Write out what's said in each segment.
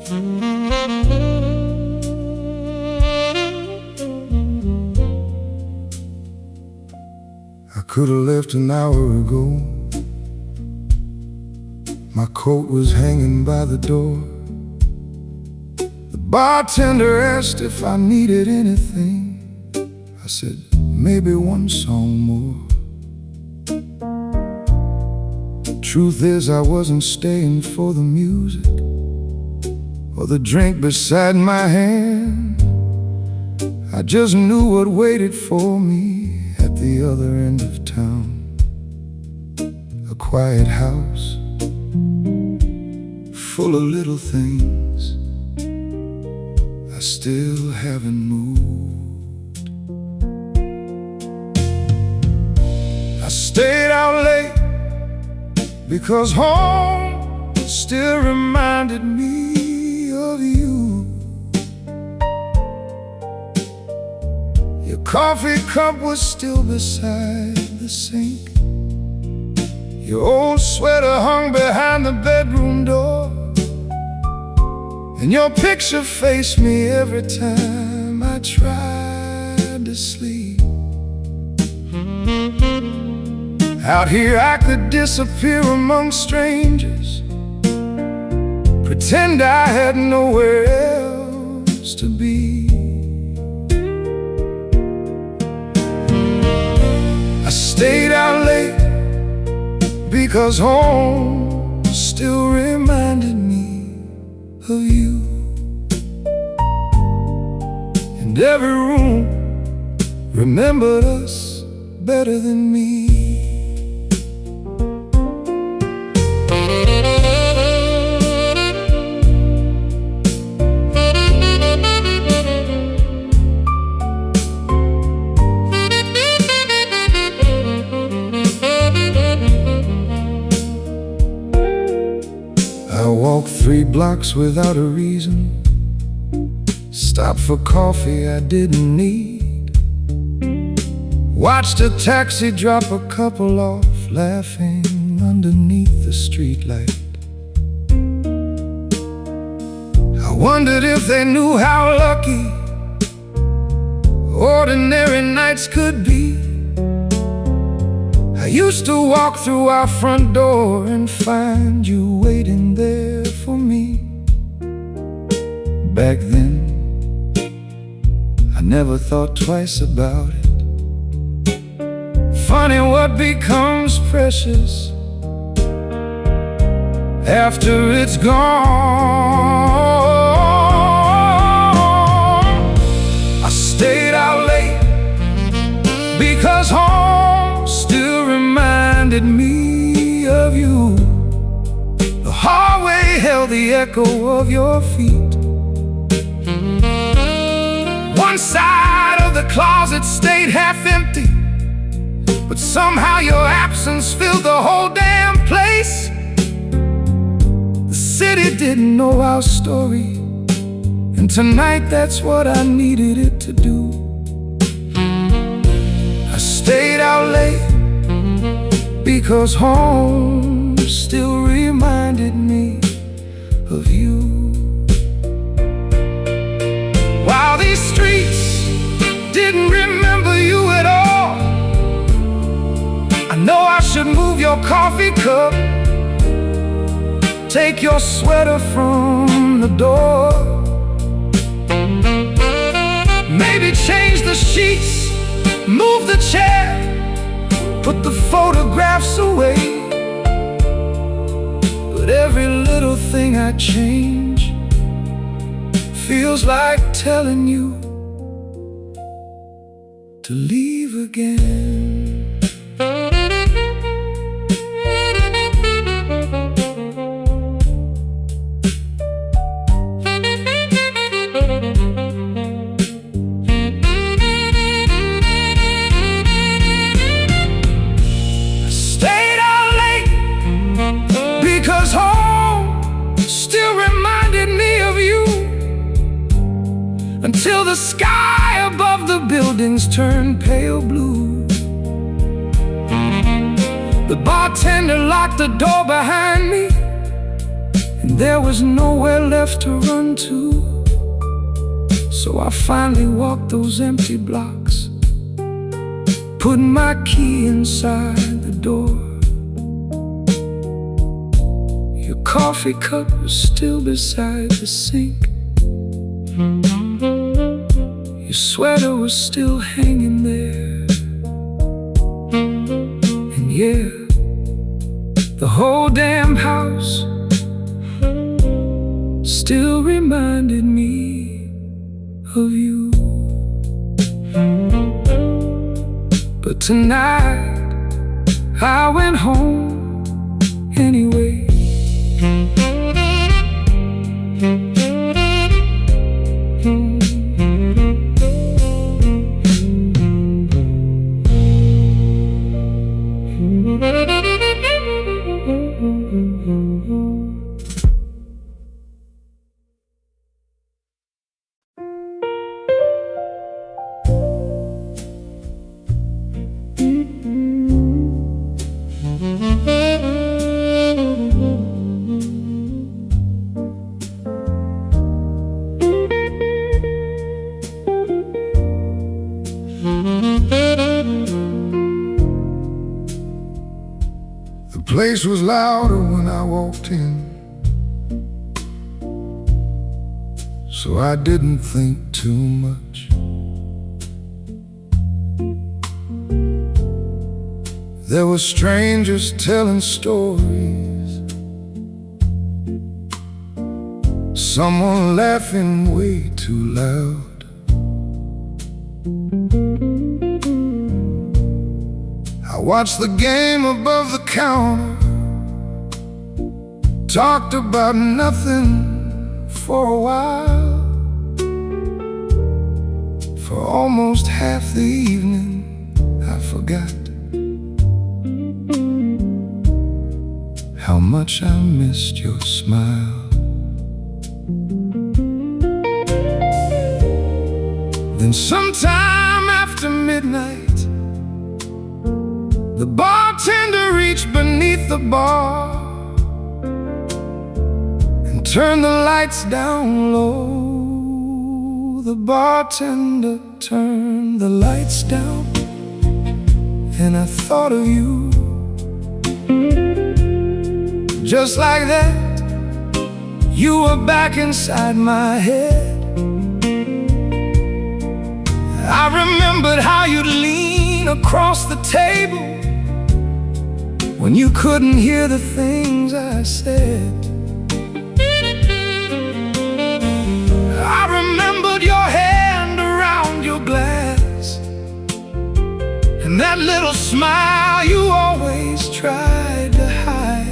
I could have left an hour ago. My coat was hanging by the door. The bartender asked if I needed anything. I said, maybe one song more. Truth is, I wasn't staying for the music or the drink beside my hand. I just knew what waited for me at the other end of town. A quiet house full of little things. I still haven't moved. I stayed out late because home still reminded me of you. Your coffee cup was still beside the sink. Your old sweater hung behind the bedroom door, and your picture faced me every time I tried to sleep. Out here I could disappear among strangers, pretend I had nowhere else to be. I stayed out late because home still reminded me of you. And every room remembered us better than me. I walked 3 blocks without a reason, stopped for coffee I didn't need, watched a taxi drop a couple off, laughing underneath the streetlight. I wondered if they knew how lucky ordinary nights could be. I used to walk through our front door and find you waiting there for me. Back then, I never thought twice about it. Funny what becomes precious after it's gone. I stayed out late because home still reminded me of you. The hallway held the echo of your feet. One side of the closet stayed half empty, but somehow your absence filled the whole damn place. The city didn't know our story, and tonight that's what I needed it to do. I stayed out late because home still reminded me of you. While these streets didn't remember you at all, I know I should move your coffee cup, take your sweater from the door, maybe change the sheets, move the chair, put the photographs away. But every little thing I change feels like telling you to leave again. Until the sky above the buildings turned pale blue. The bartender locked the door behind me, and there was nowhere left to run to. So I finally walked those empty blocks, put my key inside the door. Your coffee cup was still beside the sink. Your sweater was still hanging there. And yeah, the whole damn house still reminded me of you. But tonight I went home anyway. The place was louder when I walked in, so I didn't think too much. There were strangers telling stories, someone laughing way too loud. I watched the game above the counter, talked about nothing for a while. For almost half the evening I forgot how much I missed your smile. Then sometime after midnight, the bartender reached beneath the bar and turned the lights down low. The bartender turned the lights down, and I thought of you. Just like that, you were back inside my head. I remembered how you'd lean across the table when you couldn't hear the things I said. I remembered your hand around your glass and that little smile you always tried to hide.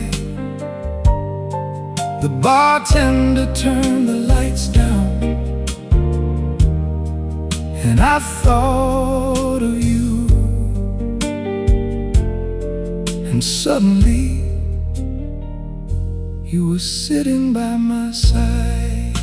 The bartender turned the lights down, and I thought of you. And suddenly, you were sitting by my side.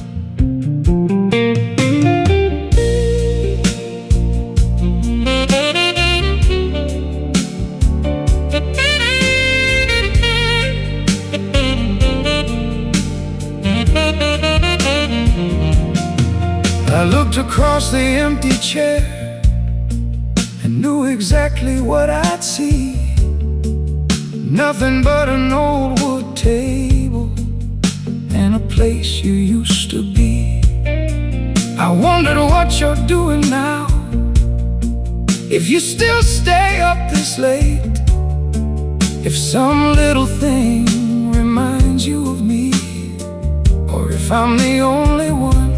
I looked across the empty chair and knew exactly what I'd see. Nothing but an old wood table and a place you used to be. I wondered what you're doing now, if you still stay up this late, if some little thing reminds you of me, or if I'm the only one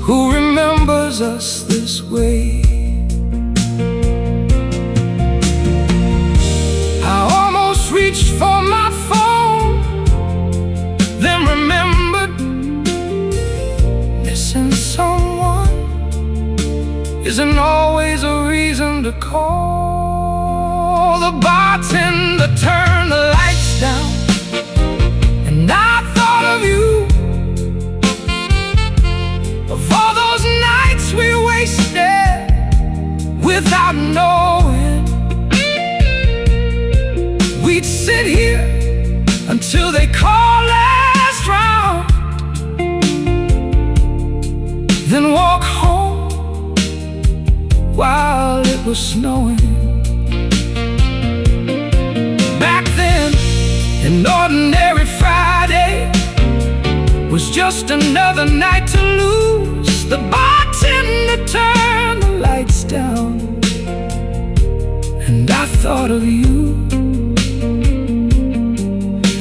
who remembers us this way. I almost reached for my phone, then remembered missing someone isn't always a reason to call. The bartender turned the lights down, and I thought of you, of all those nights we wasted without knowing. We'd sit here until they call last round, then walk home while it was snowing. Back then, an ordinary Friday was just another night to lose. The bartender turned the lights down, and I thought of you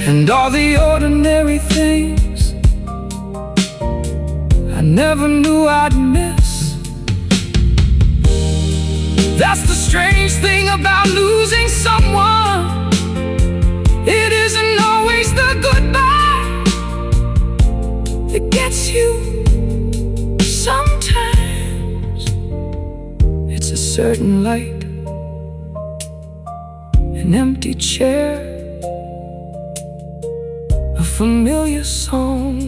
and all the ordinary things I never knew I'd miss. That's the strange thing about losing someone. It isn't always the goodbye that gets you. Sometimes it's a certain light, an empty chair, a familiar song,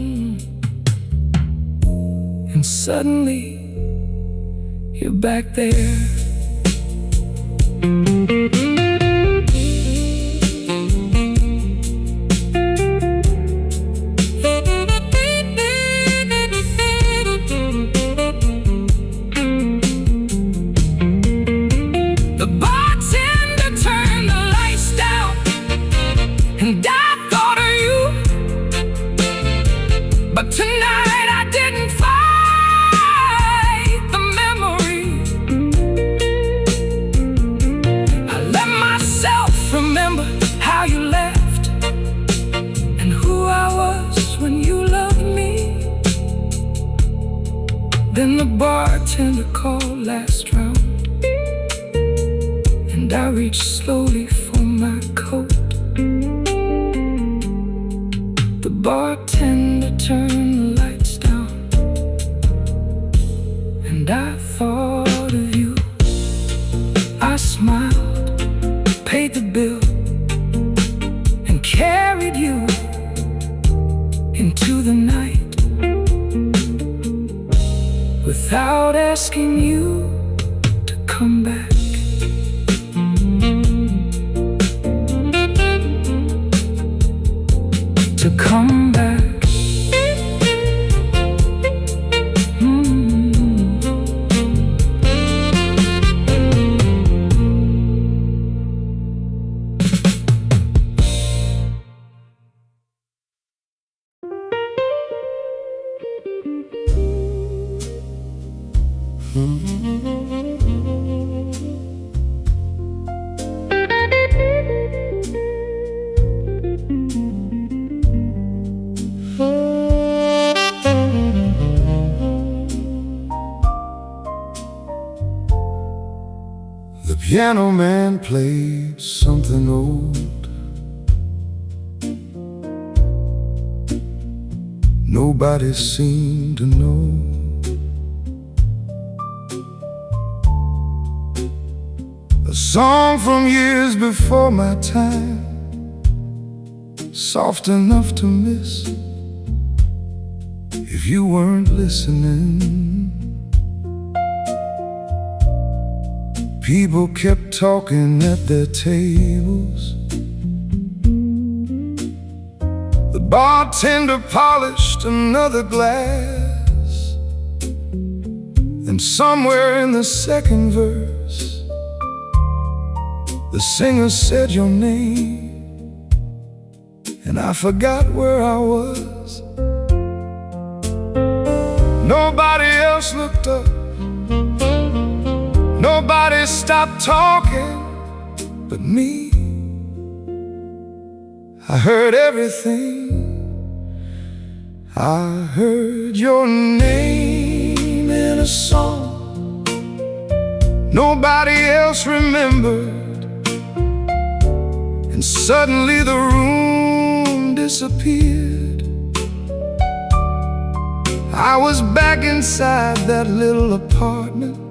and suddenly you're back there. The bartender turned the lights down, and I thought of you. But tonight I didn't fight the memory. I let myself remember how you left and who I was when you loved me. Then the bartender called last round, and I reached slowly for my coat. The bartender turned the lights down, and I thought of you. I smiled, paid the bill, and carried you into the night without asking you to come back. To come back. The piano man played something old. Nobody seemed to know. A song from years before my time, soft enough to miss if you weren't listening. People kept talking at their tables. The bartender polished another glass, and somewhere in the second verse, the singer said your name, and I forgot where I was. Nobody else looked up. Nobody stopped talking but me. I heard everything. I heard your name in a song nobody else remembered, and suddenly the room disappeared. I was back inside that little apartment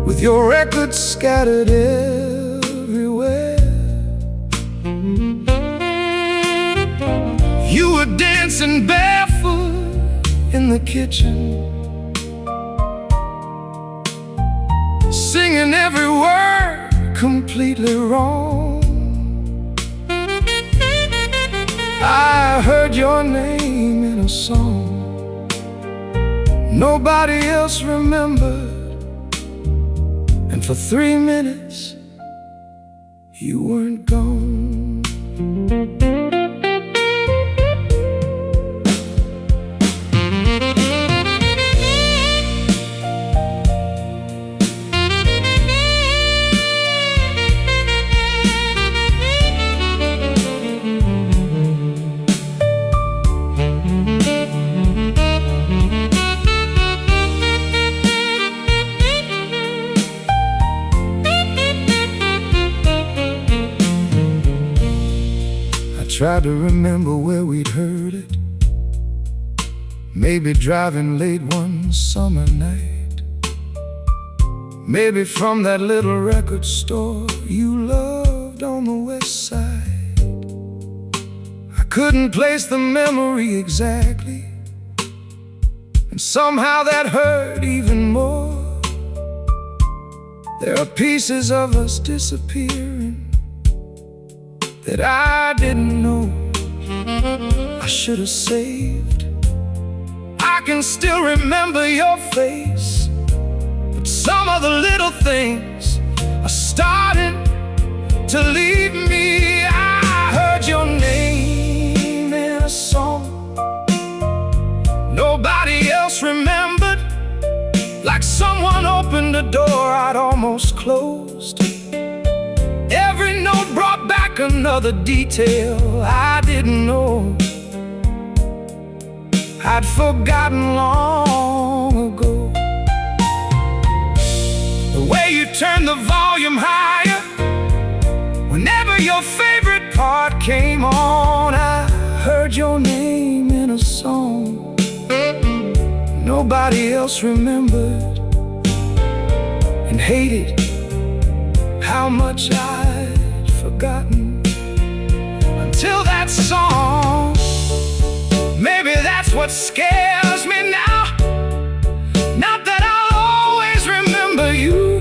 with your records scattered everywhere. You were dancing barefoot in the kitchen, singing every word completely wrong. heard your name in a song nobody else remembered, and for 3 minutes you weren't gone. Tried to remember where we'd heard it. Maybe driving late one summer night. Maybe from that little record store you loved on the west side. I couldn't place the memory exactly, and somehow that hurt even more. There are pieces of us disappearing that I didn't know I should have saved. I can still remember your face, but some of the little things are starting to leave me. I heard your name in a song nobody else remembered, like someone opened a door I'd almost closed. Every note brought back another detail I didn't know I'd forgotten long ago. The way you turned the volume higher whenever your favorite part came on. I heard your name in a song nobody else remembered, and hated how much I'd forgotten until that song. Maybe that's what scares me now. Not that I'll always remember you,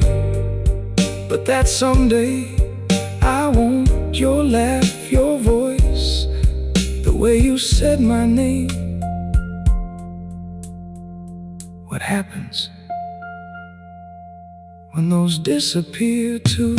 but that someday I want your laugh, your voice, the way you said my name. What happens when those disappear too?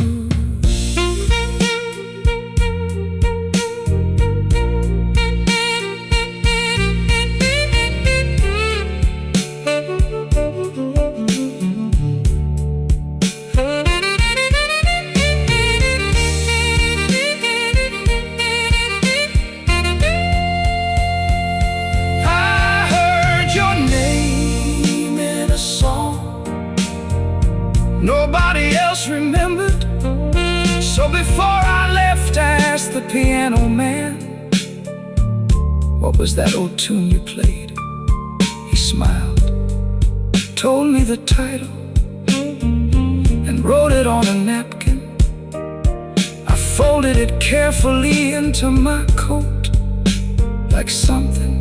Nobody else remembered, so before I left I asked the piano man, what was that old tune you played? He smiled, told me the title, and wrote it on a napkin. I folded it carefully into my coat, like something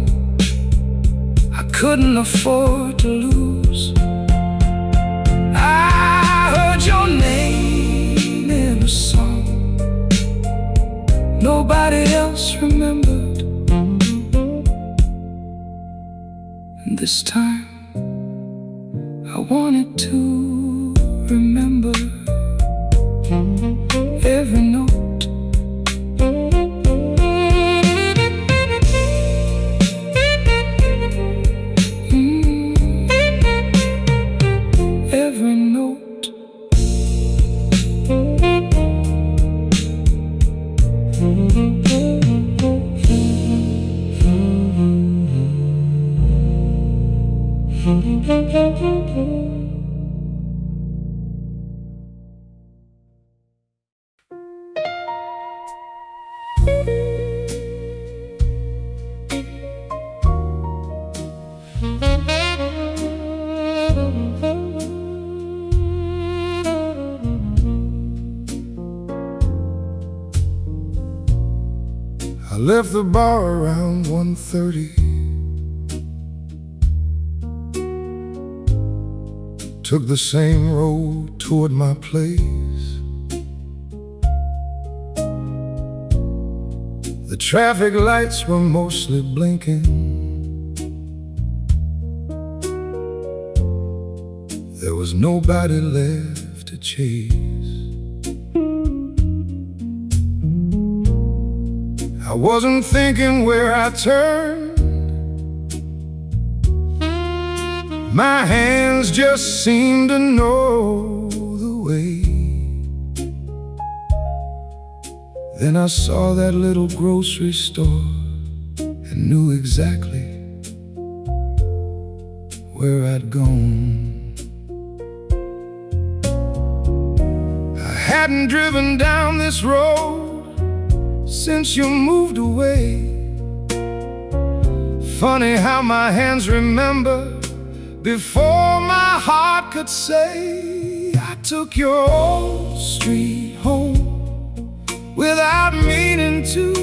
I couldn't afford to lose. Your name in a song nobody else remembered, and this time I wanted to remember every note. Every note. I left the bar around 1:30. Took the same road toward my place. The traffic lights were mostly blinking. There was nobody left to chase. I wasn't thinking where I turned. My hands just seemed to know the way. Then I saw that little grocery store and knew exactly where I'd gone. I hadn't driven down this road since you moved away. Funny how my hands remember before my heart could say. I took your old street home without meaning to.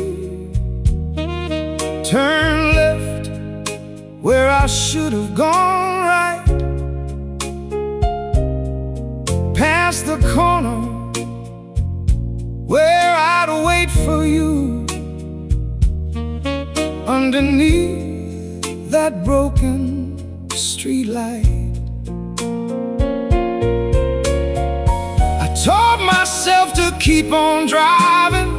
Turn left where I should have gone right. Past the corner where I'd wait for you. Underneath that broken street light, I told myself to keep on driving,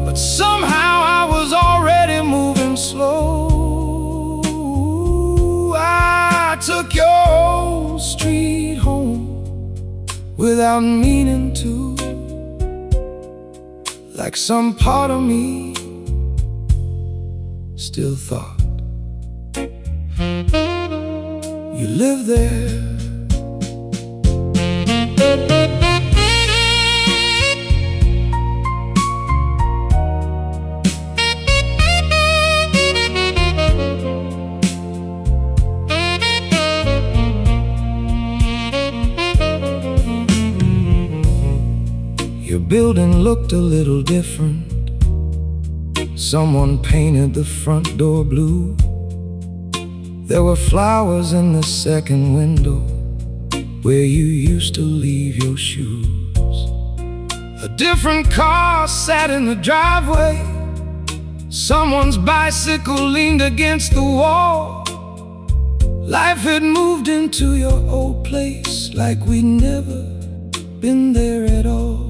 but somehow I was already moving slow. I took your old street home without meaning to. Like some part of me still thought you live there. Your building looked a little different. Someone painted the front door blue. There were flowers in the second window where you used to leave your shoes. A different car sat in the driveway. Someone's bicycle leaned against the wall. Life had moved into your old place like we'd never been there at all.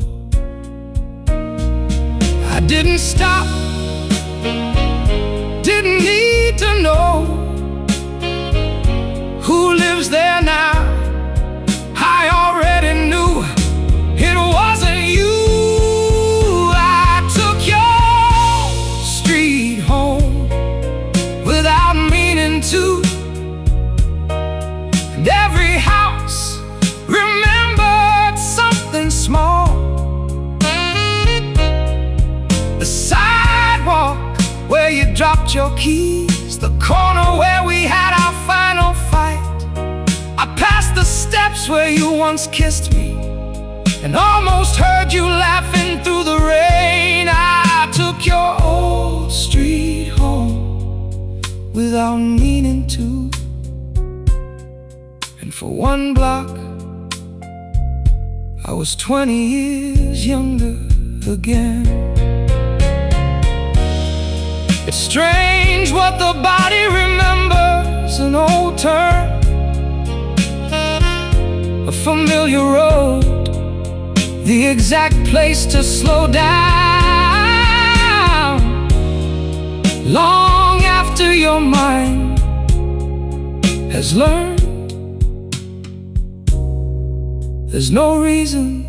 I didn't stop, didn't need to know who lives there now. I already knew it wasn't you. I took your street home without meaning to. And every house remembered something small. The sidewalk where you dropped your keys, the corner where we had our final fight. I passed the steps where you once kissed me and almost heard you laughing through the rain. I took your old street home without meaning to. And for one block I was 20 years younger again. It's strange what the body remembers. An old turn, a familiar road, the exact place to slow down. Long after your mind has learned, there's no reason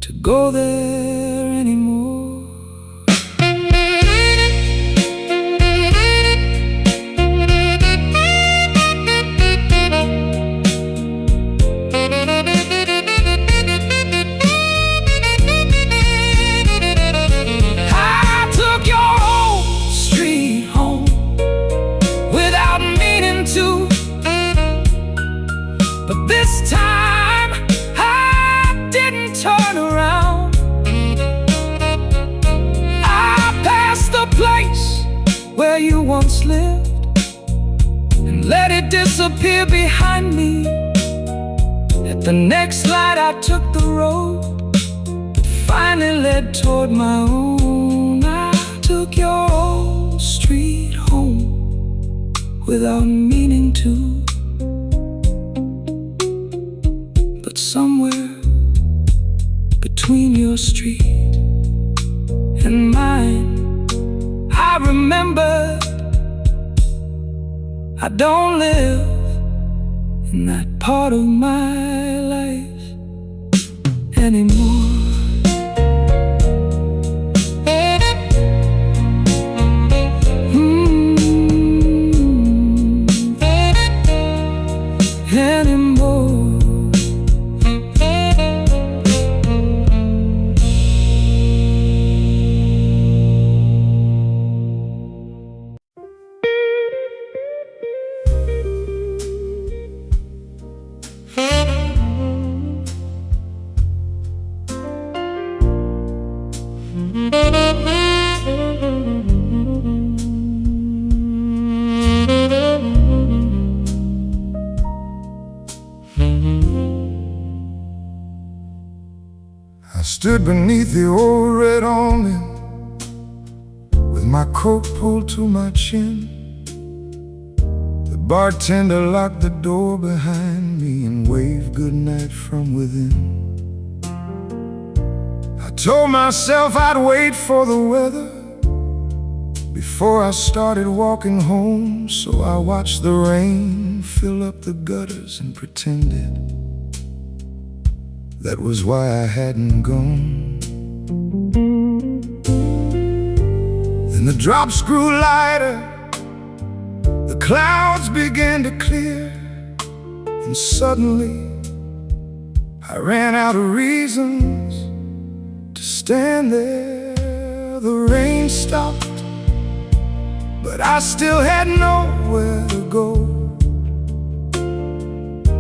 to go there anymore. But this time I didn't turn around. I passed the place where you once lived and let it disappear behind me. At the next light I took the road that finally led toward my own. I took your old street home without meaning to. But somewhere between your street and mine, I remembered I don't live in that part of my life anymore. I stood beneath the old red awning with my coat pulled to my chin. The bartender locked the door behind me and waved goodnight from within. I told myself I'd wait for the weather before I started walking home, so I watched the rain fill up the gutters and pretended that was why I hadn't gone. Then the drops grew lighter, the clouds began to clear, and suddenly I ran out of reasons to stand there. The rain stopped, but I still had nowhere to go.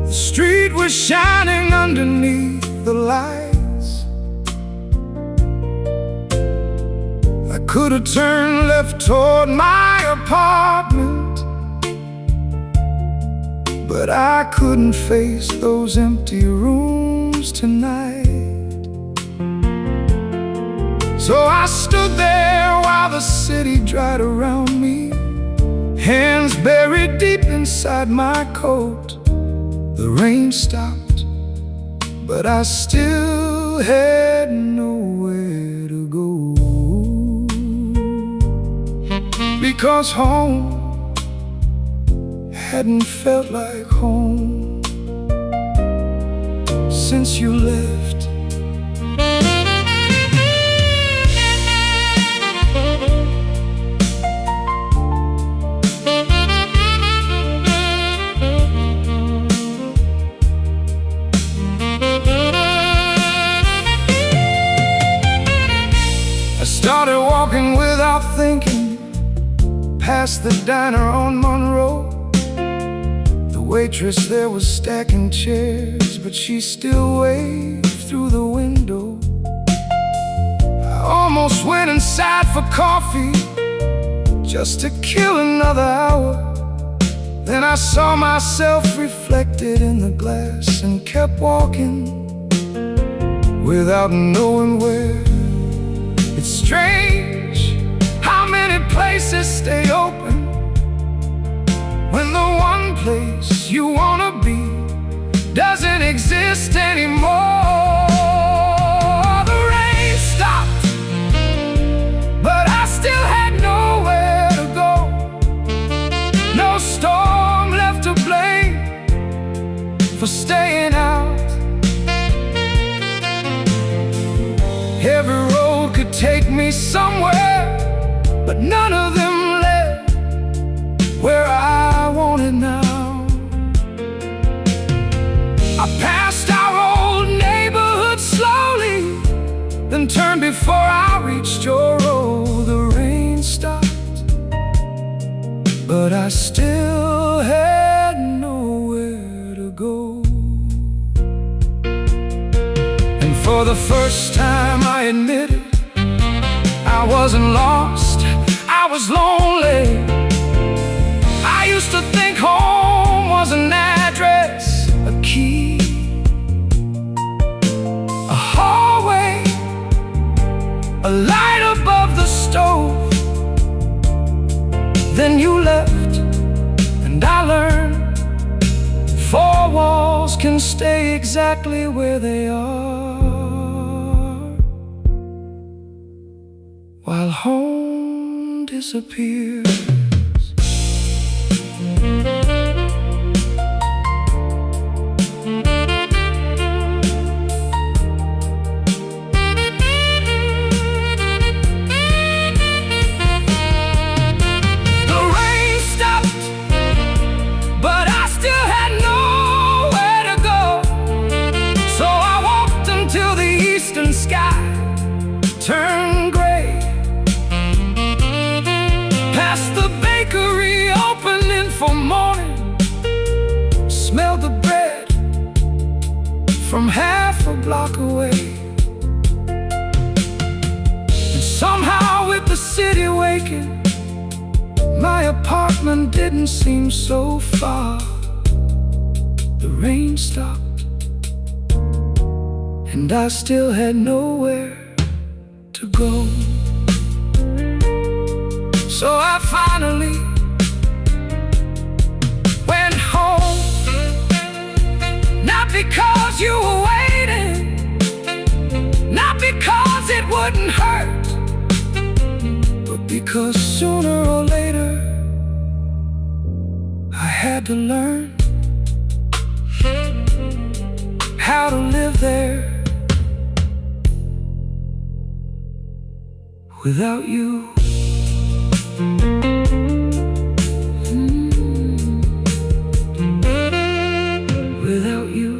The street was shining underneath the lights. I could have turned left toward my apartment, but I couldn't face those empty rooms tonight. So I stood there while the city dried around me, hands buried deep inside my coat. The rain stopped, but I still had nowhere to go. Because home hadn't felt like home since you left. Started walking without thinking past the diner on Monroe. The waitress there was stacking chairs, but she still waved through the window. I almost went inside for coffee just to kill another hour. Then I saw myself reflected in the glass and kept walking without knowing where. It's strange how many places stay open when the one place you wanna be doesn't exist anymore. The rain stopped, but I still had nowhere to go. No storm left to blame for staying out. Every road could take me somewhere, but none of them led where I wanted now. I passed our old neighborhood slowly, then turned before I reached your road. The rain stopped, but I still had nowhere to go. And for the first time I admitted I wasn't lost, I was lonely. I used to think home was an address, a key, a hallway, a light above the stove. Then you left, and I learned four walls can stay exactly where they are, while home disappears. Turn gray, past the bakery opening for morning. Smell the bread from half a block away. And somehow with the city waking, my apartment didn't seem so far. The rain stopped, and I still had nowhere to go. So I finally went home, not because you were waiting, not because it wouldn't hurt, but because sooner or later I had to learn how to live there without you. Without you.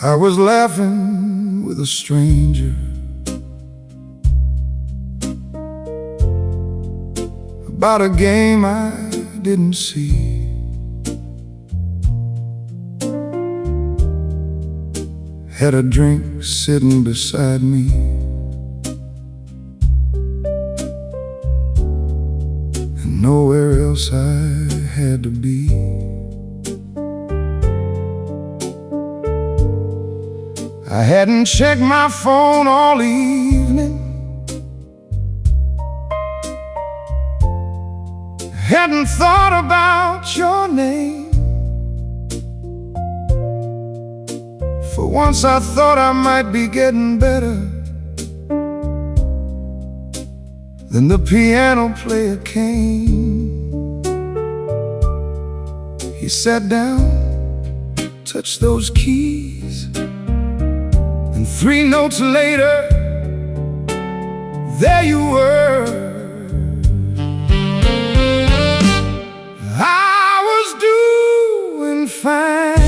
I was laughing with a stranger about a game I didn't see. Had a drink sitting beside me, and nowhere else I had to be. I hadn't checked my phone all evening, hadn't thought about your name. For once I thought I might be getting better. Then the piano player came. He sat down, touched those keys, and 3 notes later, there you were. I was doing fine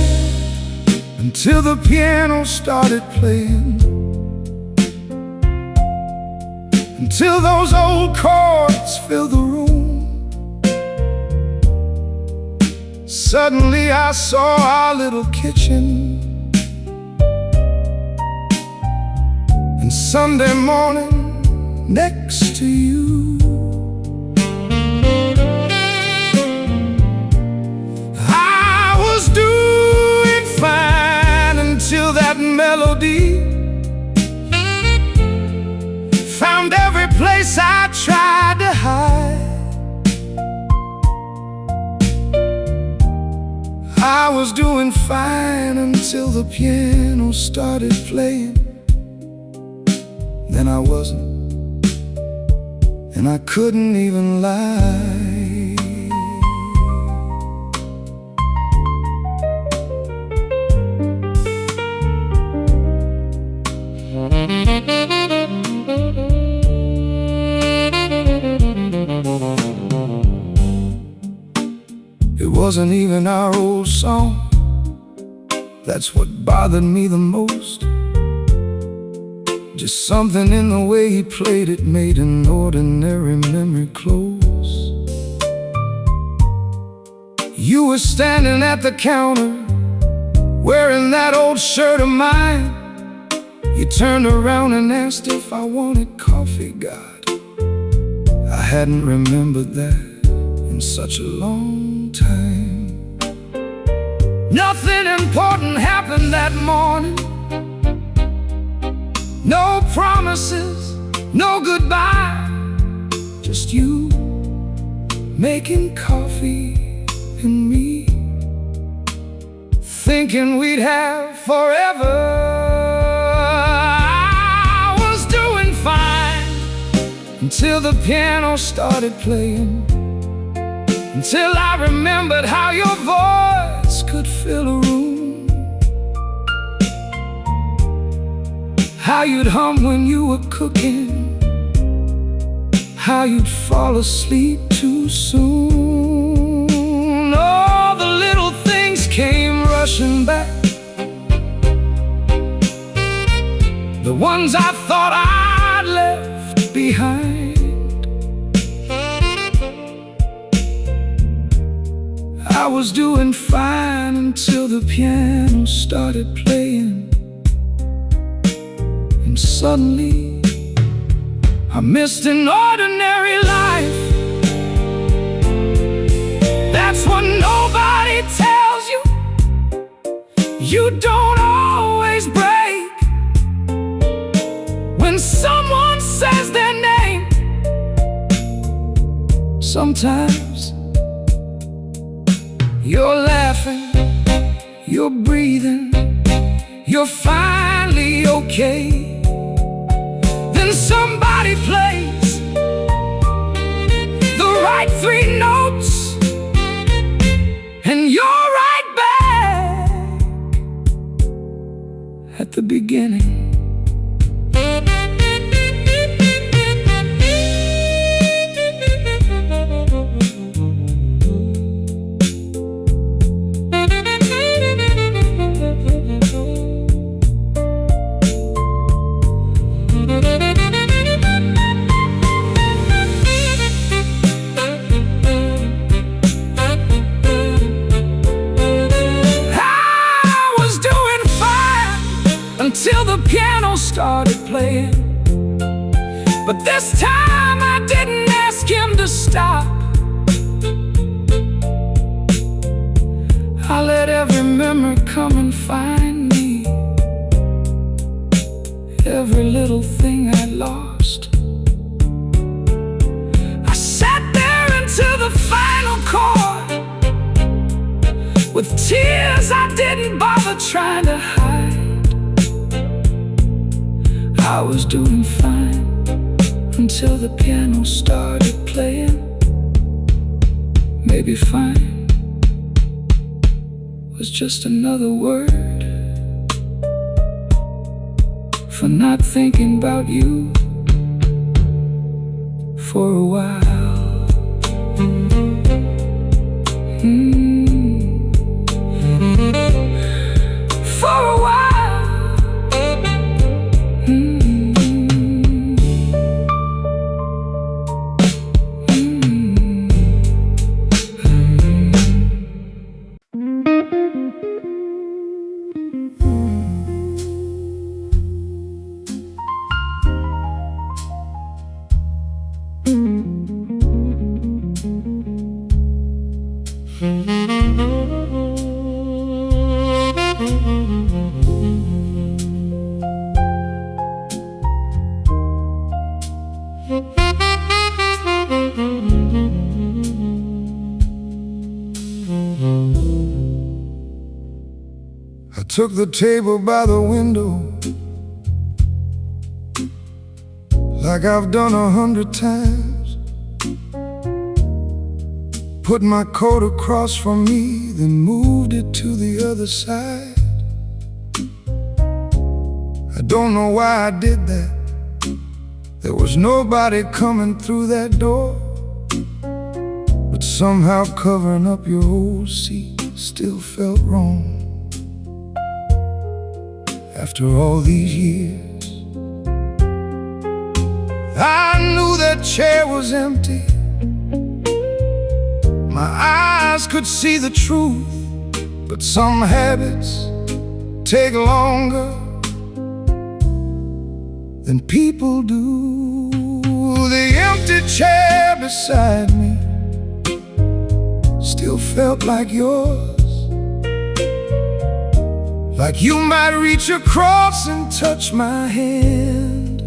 until the piano started playing, until those old chords filled the room. Suddenly I saw our little kitchen, and Sunday morning next to you. I was doing fine until that melody found every place I tried to hide. I was doing fine until the piano started playing. Then I wasn't, and I couldn't even lie. It wasn't even our old song. That's what bothered me the most. Just something in the way he played it made an ordinary memory close. You were standing at the counter, wearing that old shirt of mine. You turned around and asked if I wanted coffee, God. I hadn't remembered that in such a long time. Nothing important happened that morning. No promises, no goodbye. Just you making coffee and me thinking we'd have forever. I was doing fine until the piano started playing, until I remembered how your voice could fill a room, how you'd hum when you were cooking, how you'd fall asleep too soon. All the little things came rushing back, the ones I thought I'd left behind. I was doing fine until the piano started playing, and suddenly I missed an ordinary life. That's what nobody tells you. You don't always break when someone says their name. Sometimes you're laughing, you're breathing, you're finally okay. Then somebody plays the right three notes, and you're right back at the beginning. Until the piano started playing, but this time I didn't ask him to stop. I let every memory come and find me, every little thing I lost. I sat there until the final chord, with tears I didn't bother trying to hide. I was doing fine until the piano started playing. Maybe fine was just another word for not thinking about you for a while. For a while. I took the table by the window, like I've done 100 times. Put my coat across from me, then moved it to the other side. I don't know why I did that. There was nobody coming through that door, but somehow covering up your old seat still felt wrong. After all these years, I knew that chair was empty. My eyes could see the truth, but some habits take longer than people do. The empty chair beside me still felt like yours, like you might reach across and touch my hand,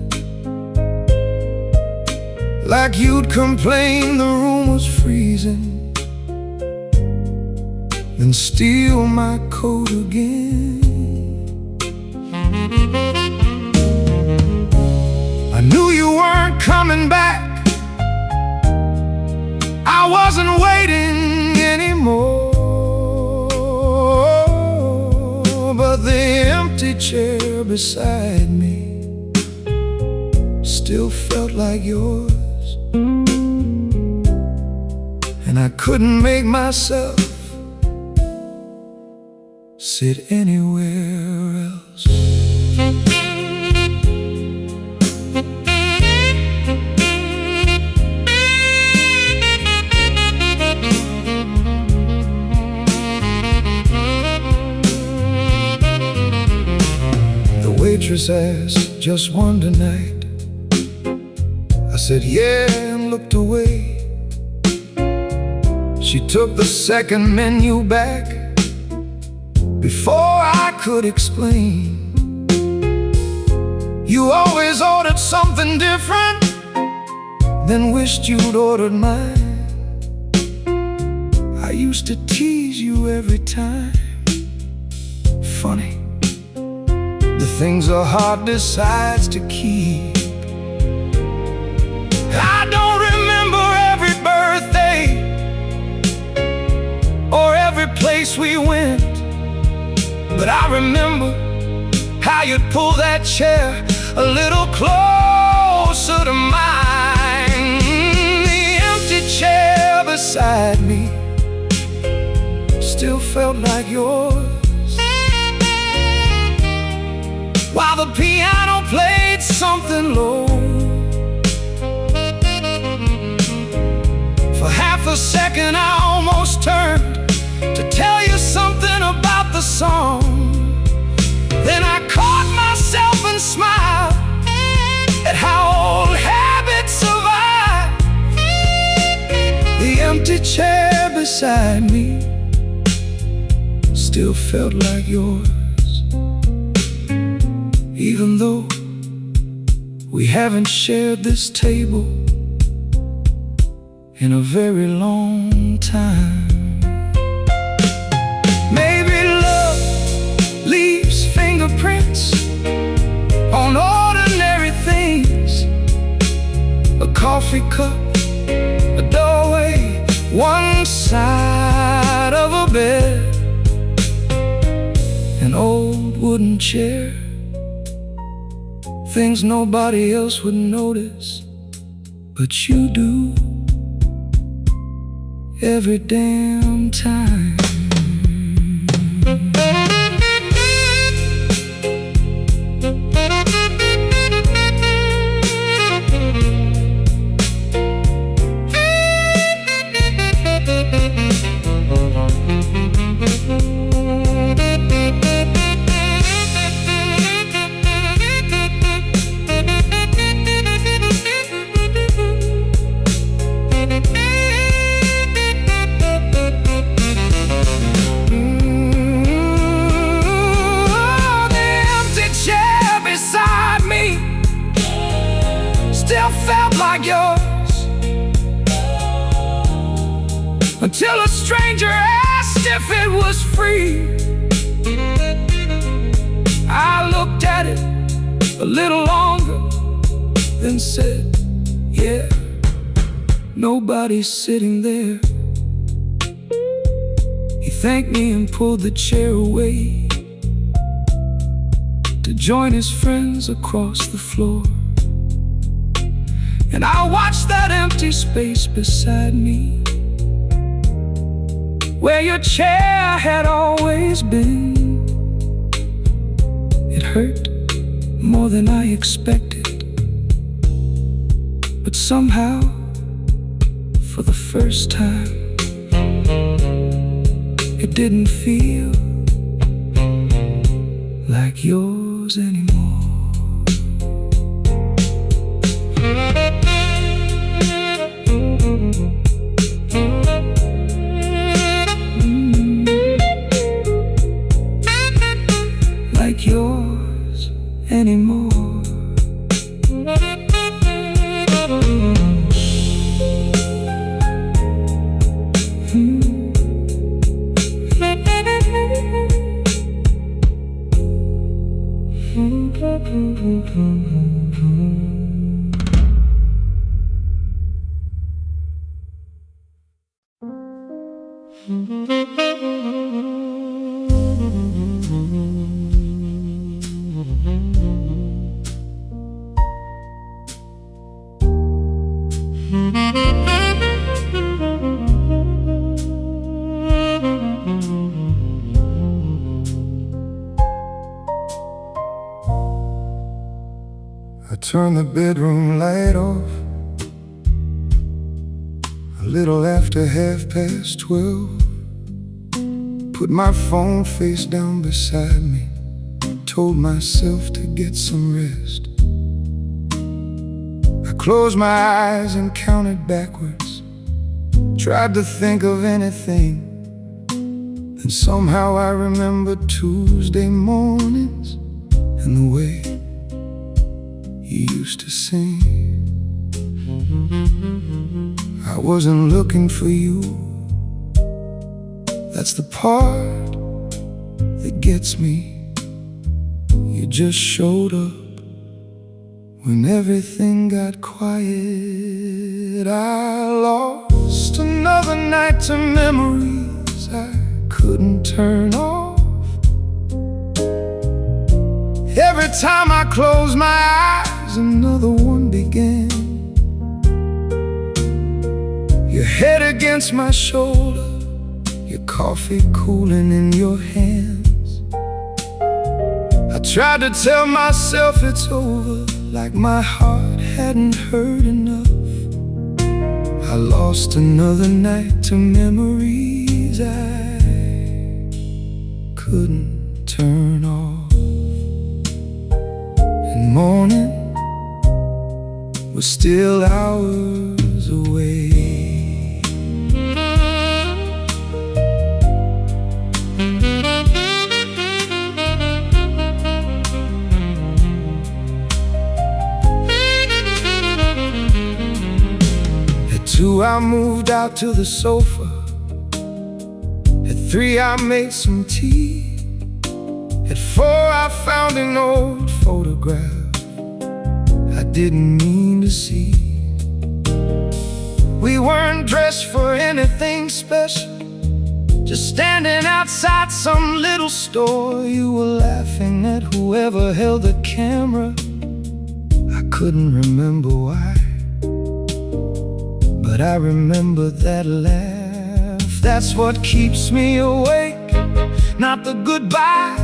like you'd complain the room was freezing, then steal my coat again. I knew you weren't coming back. I wasn't waiting anymore, but the empty chair beside me still felt like yours, and I couldn't make myself sit anywhere else. The waitress asked, "Just one tonight?" I said, "Yeah," and looked away. She took the second menu back before I could explain. You always ordered something different, then wished you'd ordered mine. I used to tease you every time. Funny, the things a heart decides to keep. I don't remember every birthday or every place we went, but I remember how you'd pull that chair a little closer to mine. The empty chair beside me still felt like yours, while the piano played something low. For half a second I almost turned to tell you something about the song. Then I caught myself and smiled at how old habits survive. The empty chair beside me still felt like yours, even though we haven't shared this table in a very long time. Maybe love leaves fingerprints on ordinary things: a coffee cup, a doorway, one side of a bed, an old wooden chair. Things nobody else would notice, but you do every damn time. Felt like yours, until a stranger asked if it was free. I looked at it a little longer, then said, "Yeah, nobody's sitting there." He thanked me and pulled the chair away to join his friends across the floor. And I watched that empty space beside me where your chair had always been. It hurt more than I expected, but somehow, for the first time, it didn't feel like yours anymore. Like yours anymore. I turned the bedroom light off a little after 12:30. Put my phone face down beside me, told myself to get some rest. I closed my eyes and counted backwards, tried to think of anything. Then somehow I remembered Tuesday mornings and the way you used to sing. I wasn't looking for you. That's the part that gets me. You just showed up when everything got quiet. I lost another night to memories I couldn't turn off. Every time I close my eyes, another one began. Your head against my shoulder, your coffee cooling in your hands. I tried to tell myself it's over, like my heart hadn't heard enough. I lost another night to memories I couldn't turn off. And morning was still hours away. At 2 I moved out to the sofa. At 3 I made some tea. At 4 I found an old photograph I didn't mean to see. We weren't dressed for anything special, just standing outside some little store. You were laughing at whoever held the camera. I couldn't remember why, but I remember that laugh. That's what keeps me awake. Not the goodbye,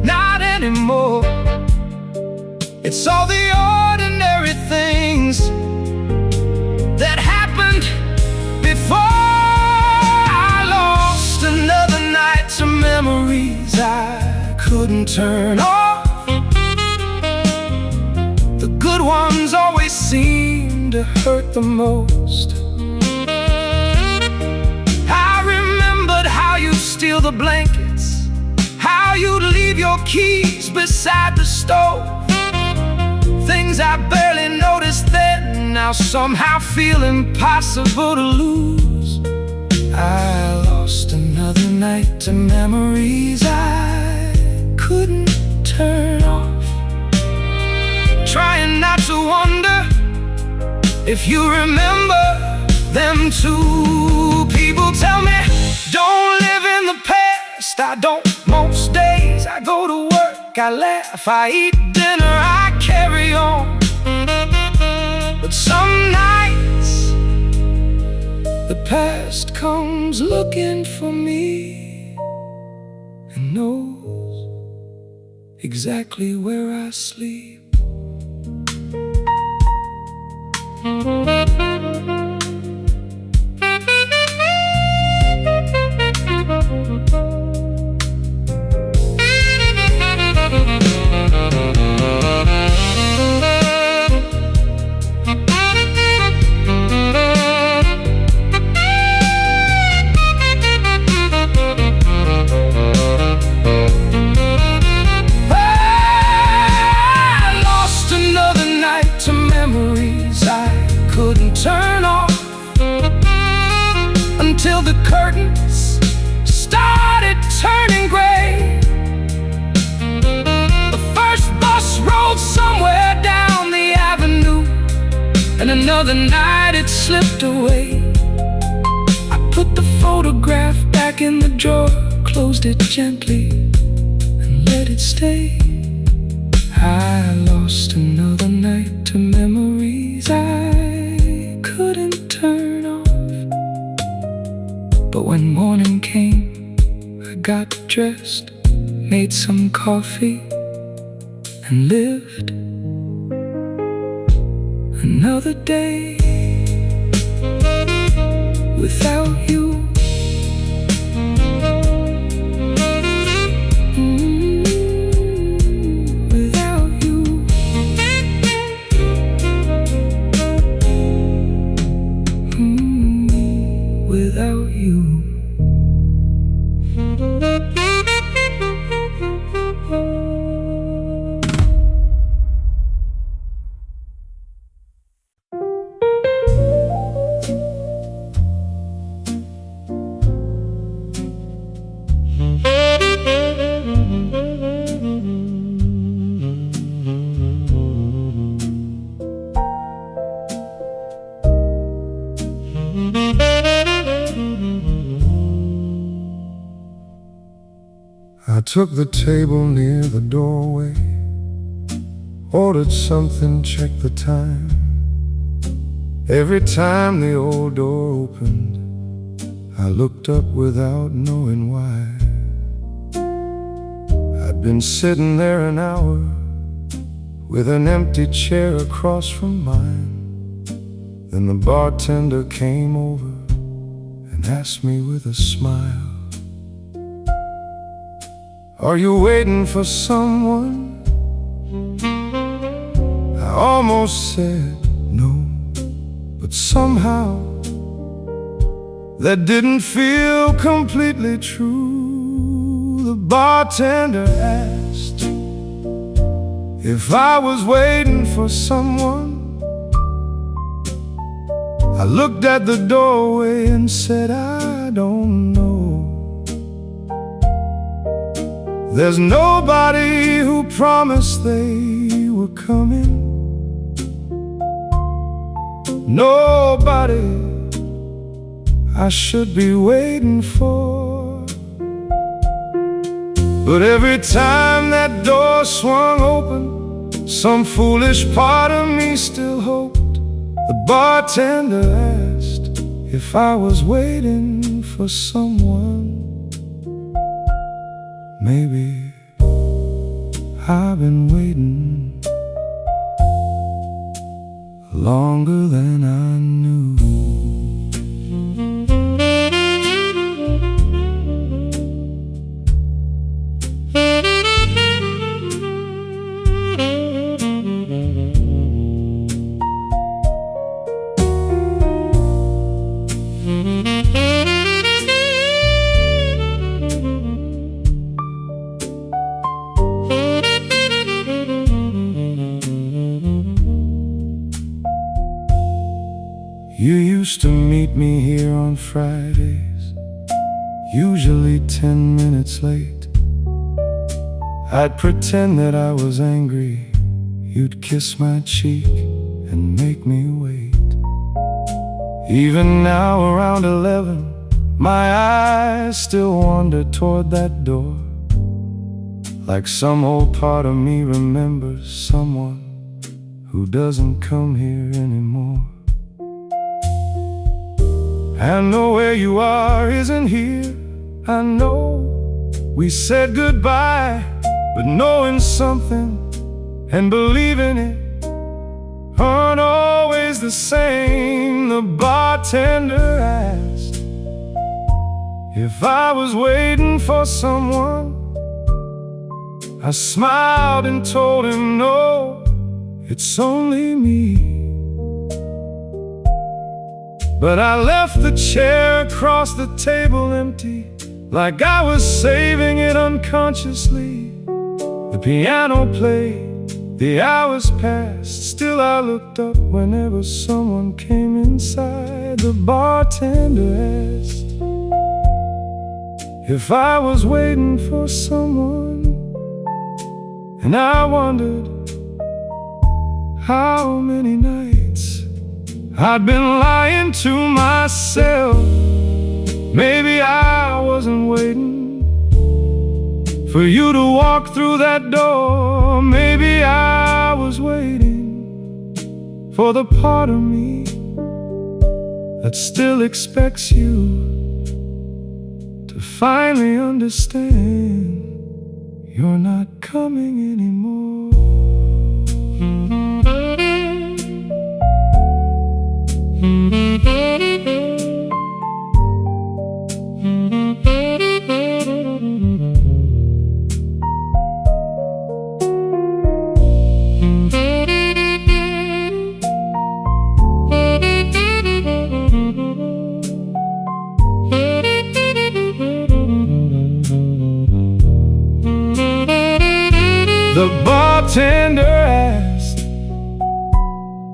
not anymore. It's all the ordinary things that happened before. I lost another night to memories I couldn't turn off. The good ones always seem to hurt the most. I remembered how you steal the blankets, how you'd leave your keys beside the stove. Things I barely noticed then, now somehow feel impossible to lose. I lost another night to memories I couldn't turn off. Trying not to wonder if you remember them too. People tell me, don't live in the past. I don't most days. I go to work, I laugh, I eat dinner, I carry on. But some nights the past comes looking for me and knows exactly where I sleep. Turn off until the curtains started turning gray. The first bus rolled somewhere down the avenue, and another night it slipped away. I put the photograph back in the drawer, closed it gently, and let it stay. I lost another night to memories I couldn't turn off. But when morning came, I got dressed, made some coffee, and lived another day without you. Without you. I took the table near the doorway, ordered something, checked the time. Every time the old door opened, I looked up without knowing why. I'd been sitting there an hour with an empty chair across from mine. Then the bartender came over and asked me with a smile, "Are you waiting for someone?" I almost said no, but somehow that didn't feel completely true. The bartender asked if I was waiting for someone. I looked at the doorway and said, "I don't know. There's nobody who promised they were coming. Nobody I should be waiting for." But every time that door swung open, some foolish part of me still hoped. The bartender asked if I was waiting for someone. Maybe I've been waiting longer than I knew. You used to meet me here on Fridays, usually 10 minutes late. I'd pretend that I was angry. You'd kiss my cheek and make me wait. Even now around 11, my eyes still wander toward that door, like some old part of me remembers someone who doesn't come here anymore. I know where you are isn't here. I know we said goodbye, but knowing something and believing it aren't always the same. The bartender asked if I was waiting for someone. I smiled and told him no, it's only me. But I left the chair across the table empty, like I was saving it unconsciously. The piano played, the hours passed, still I looked up whenever someone came inside. The bartender asked if I was waiting for someone, and I wondered how many nights I'd been lying to myself. Maybe I wasn't waiting for you to walk through that door. Maybe I was waiting for the part of me that still expects you to finally understand you're not coming anymore. The bartender asked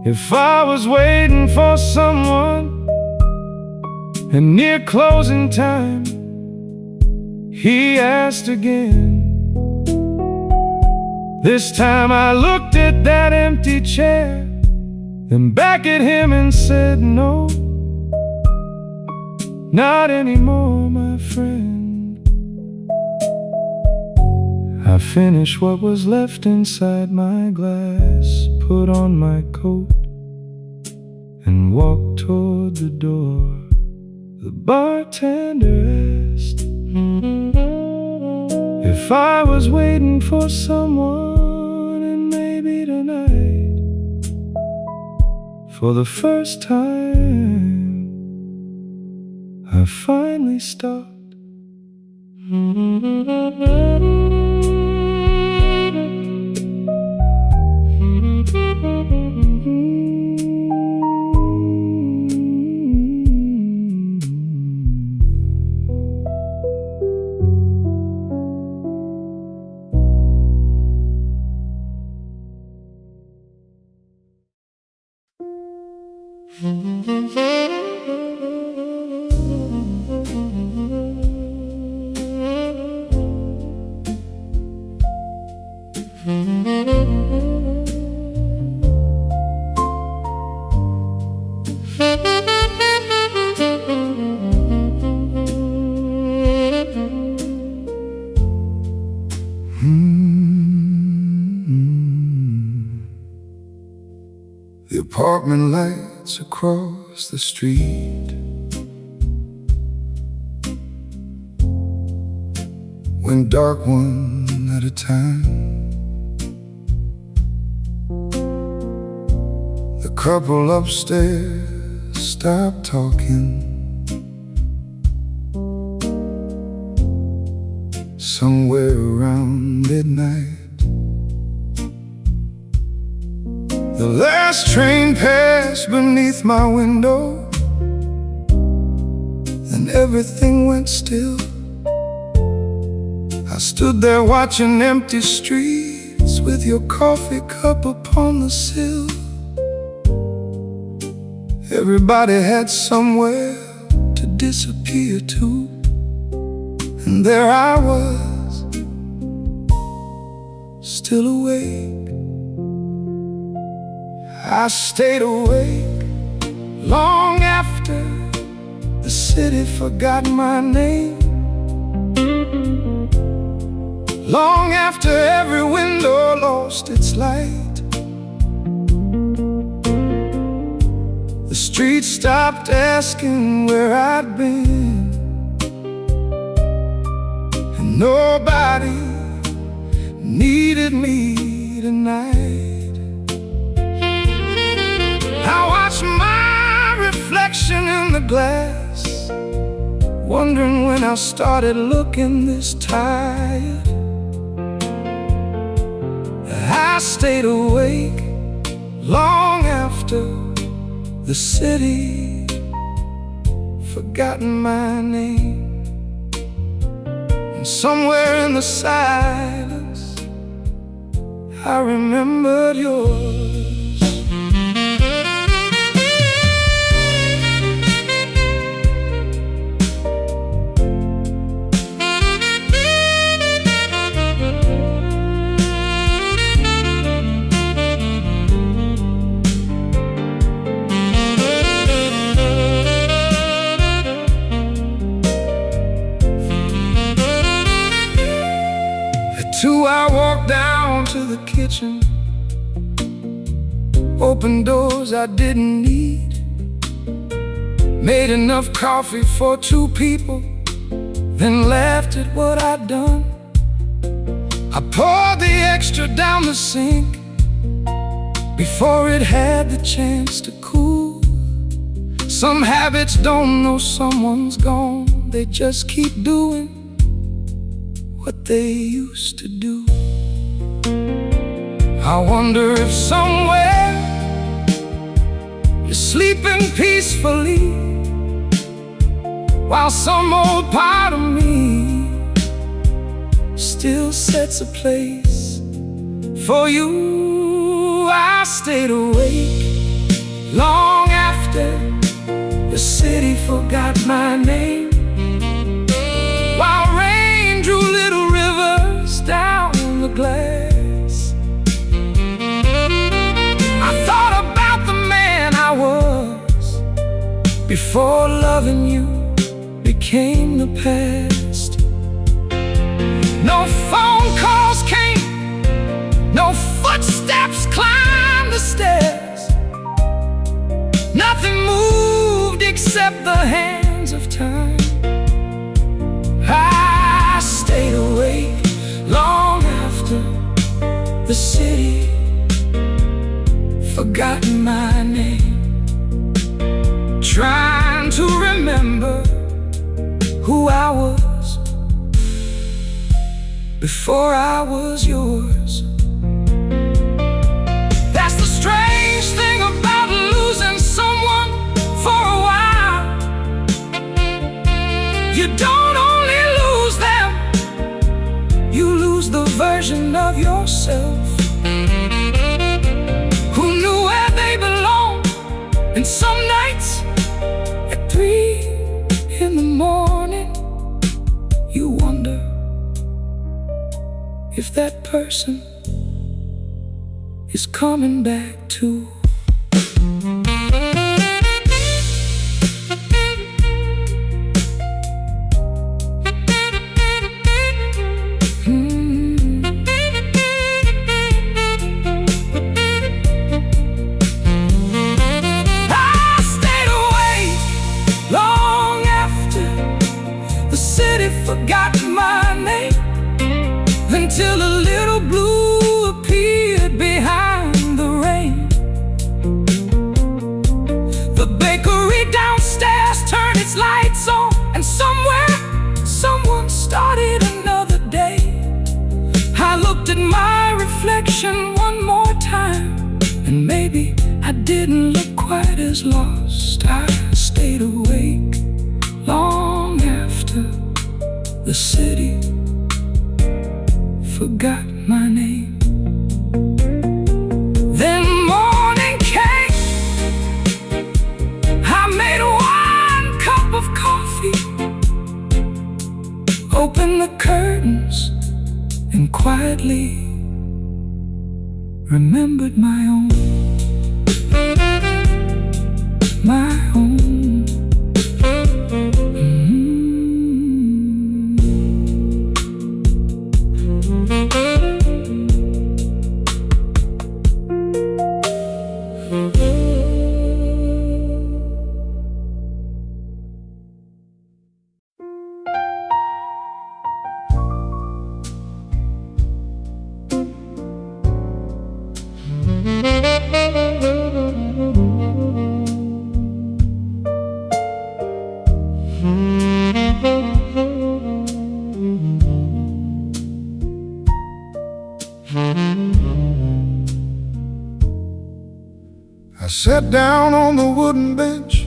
if I was waiting for someone, and near closing time he asked again. This time I looked at that empty chair, then back at him and said no, not anymore, my friend. I finished what was left inside my glass, put on my coat, and walked toward the door. The bartender asked if I was waiting for someone, and maybe tonight, for the first time, I finally stopped. The apartment lights across the street went dark one at a time. The couple upstairs stopped talking. Somewhere around midnight, the last train passed beneath my window, and everything went still. I stood there watching empty streets with your coffee cup upon the sill. Everybody had somewhere to disappear to, and there I was, still awake. I stayed awake long after the city forgot my name, long after every window lost its light. The street stopped asking where I'd been, and nobody needed me tonight. I watched my reflection in the glass, wondering when I started looking this tired. I stayed awake long after the city forgotten my name. And somewhere in the silence I remembered yours. I walked down to the kitchen, opened doors I didn't need, made enough coffee for 2 people, then laughed at what I'd done. I poured the extra down the sink before it had the chance to cool. Some habits don't know someone's gone, they just keep doing what they used to do. I wonder if somewhere you're sleeping peacefully, while some old part of me still sets a place for you. I stayed awake long after the city forgot my name, while rain drew little rivers down the glass. I thought about the man I was before loving you became the past. No phone calls came, no footsteps climbed the stairs. Nothing moved except the hands of time. I stayed awake long after the city forgotten my name, trying to remember who I was before I was yours. That's the strange thing about losing someone for a while. You don't only lose them, you lose the version of yourself who knew where they belonged. And some nights at 3 in the morning you wonder if that person is coming back too. Forgot my name until a little blue appeared behind the rain. The bakery downstairs turned its lights on, and somewhere someone started another day. I looked at my reflection one more time, and maybe I didn't look quite as lost. I stayed awake long after the city forgot my name. Then morning came, I made 1 cup of coffee, opened the curtains, and quietly remembered my own. I sat down on the wooden bench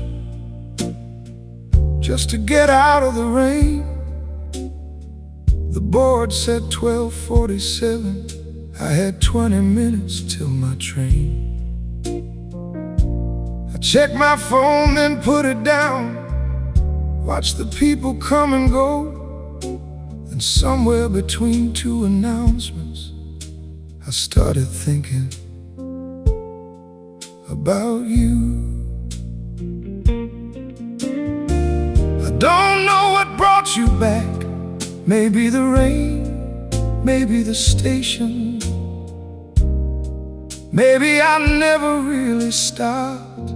just to get out of the rain. The board said 12:47. I had 20 minutes till my train. I checked my phone, then put it down. Watched the people come and go. And somewhere between two announcements, I started thinking about you. I don't know what brought you back. Maybe the rain, maybe the station. Maybe I never really stopped.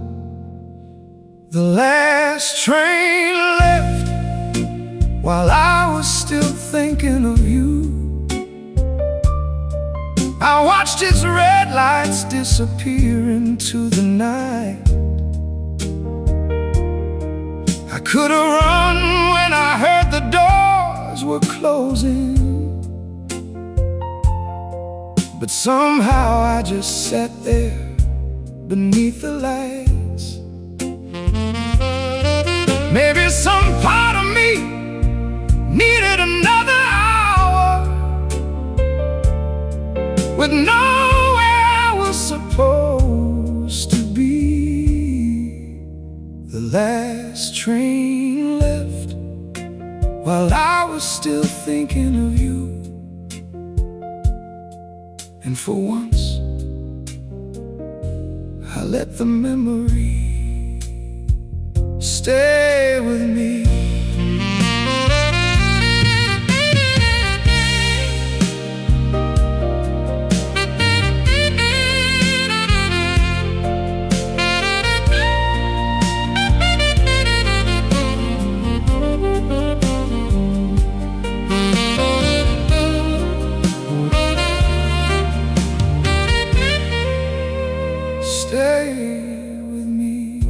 The last train left while I was still thinking of you. I watched its red lights disappear into the night. I could have run when I heard the doors were closing, but somehow I just sat there beneath the lights. Maybe some part of me needed another hour with nowhere I was supposed to be. The last train left while I was still thinking of you. And for once, I let the memory stay with me. Stay with me.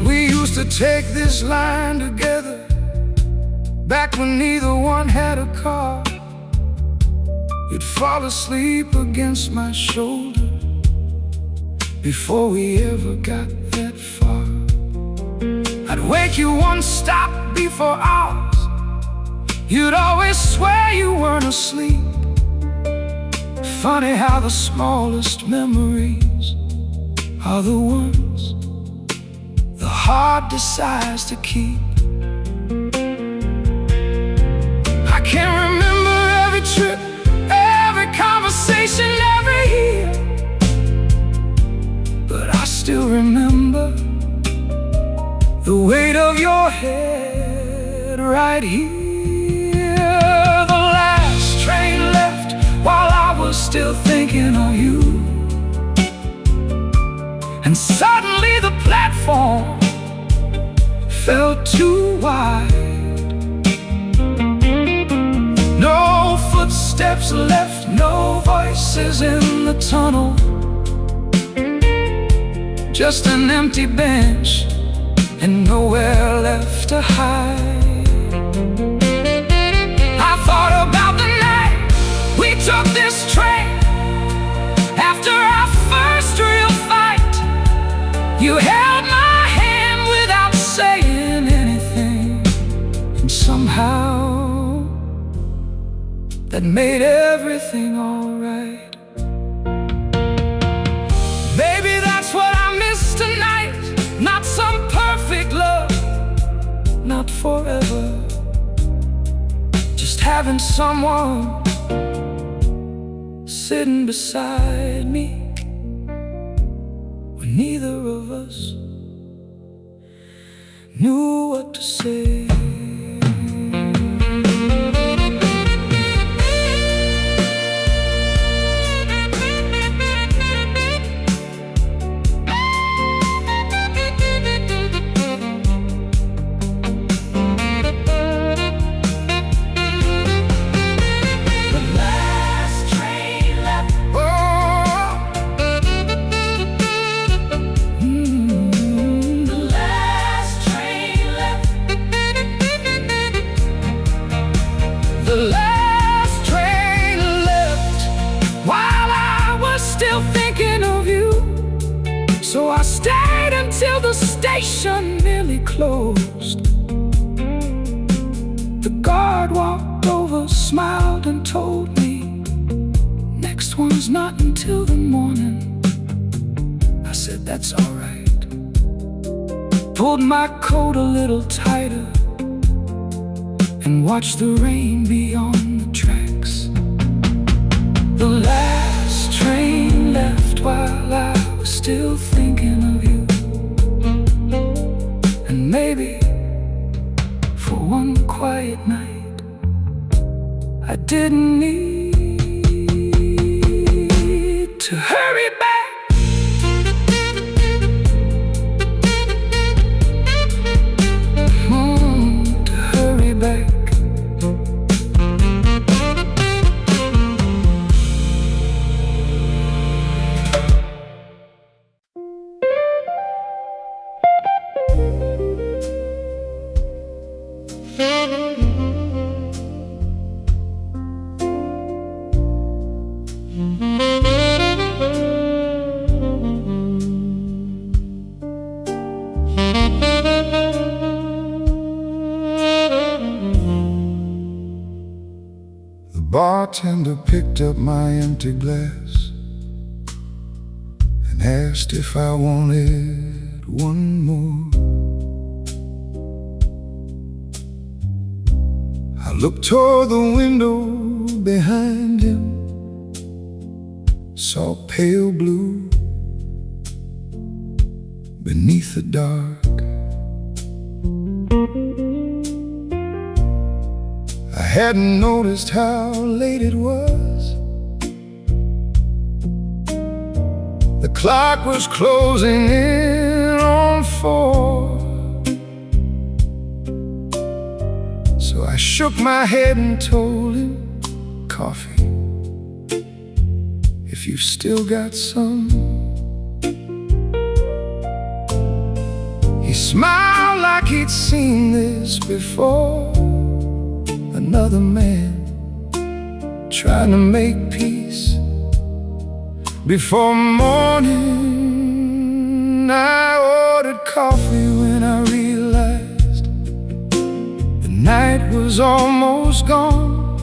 We used to take this line together back when neither one had a car. You'd fall asleep against my shoulder before we ever got that far. I'd wake you one stop before ours. You'd always swear you weren't asleep. Funny how the smallest memories are the ones the heart decides to keep. I can't remember every trip, every conversation, every year, but I still remember the weight of your head right here. The last train left while I was still thinking of you. And suddenly the platform felt too wide. No footsteps left, no voices in the tunnel. Just an empty bench and nowhere left to hide. I thought about the night we took this train. After our first real fight, you held my hand without saying anything, and somehow that made everything alright. Maybe that's what I miss tonight. Not some perfect love, not forever, just having someone sitting beside me when neither of us knew what to say. station nearly closed. The guard walked over, smiled and told me, next one's not until the morning. I said, that's alright. Pulled my coat a little tighter and watched the rain beyond the tracks. The last train left while I was still thinking of you. And maybe for one quiet night I didn't need to hurry back. To hurry back. The bartender picked up my empty glass and asked if I wanted one more. I looked toward the window behind him, saw pale blue beneath the dark. I hadn't noticed how late it was. The clock was closing in on 4. So I shook my head and told him, coffee, if you've still got some. He smiled like he'd seen this before. Another man trying to make peace before morning. I ordered coffee when I realized the night was almost gone.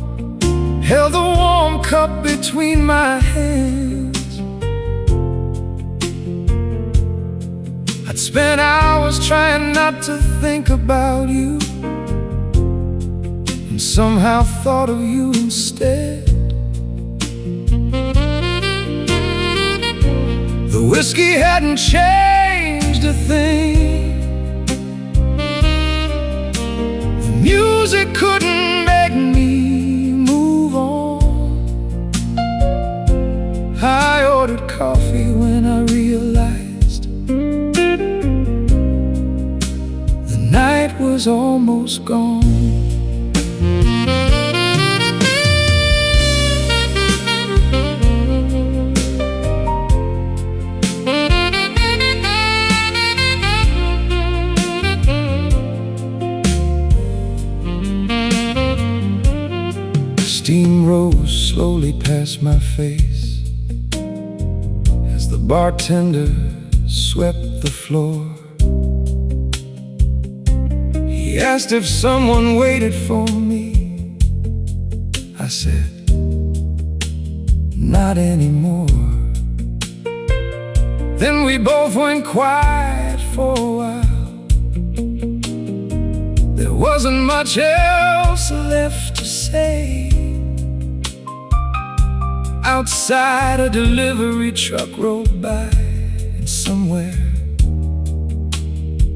Held the warm cup between my hands. I'd spent hours trying not to think about you, and somehow thought of you instead. The whiskey hadn't changed a thing. The music couldn't make me move on. I ordered coffee when I realized the night was almost gone. Steam rose slowly past my face as the bartender swept the floor. He asked if someone waited for me. I said, not anymore. Then we both went quiet for a while. There wasn't much else left to say. Outside, a delivery truck rolled by, and somewhere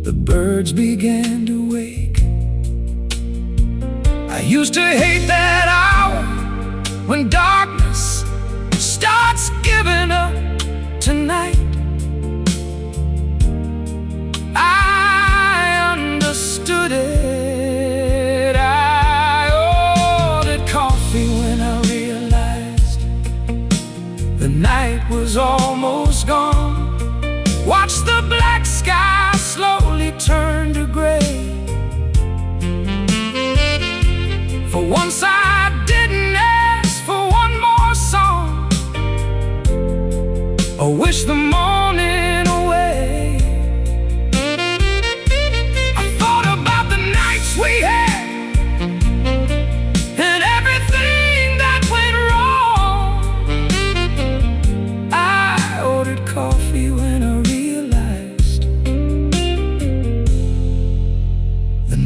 the birds began to wake. I used to hate that hour when darkness starts giving up tonight. I understood it. I ordered coffee when I realized the night was almost gone. Watched the black sky slowly turn to gray. For once I didn't ask for one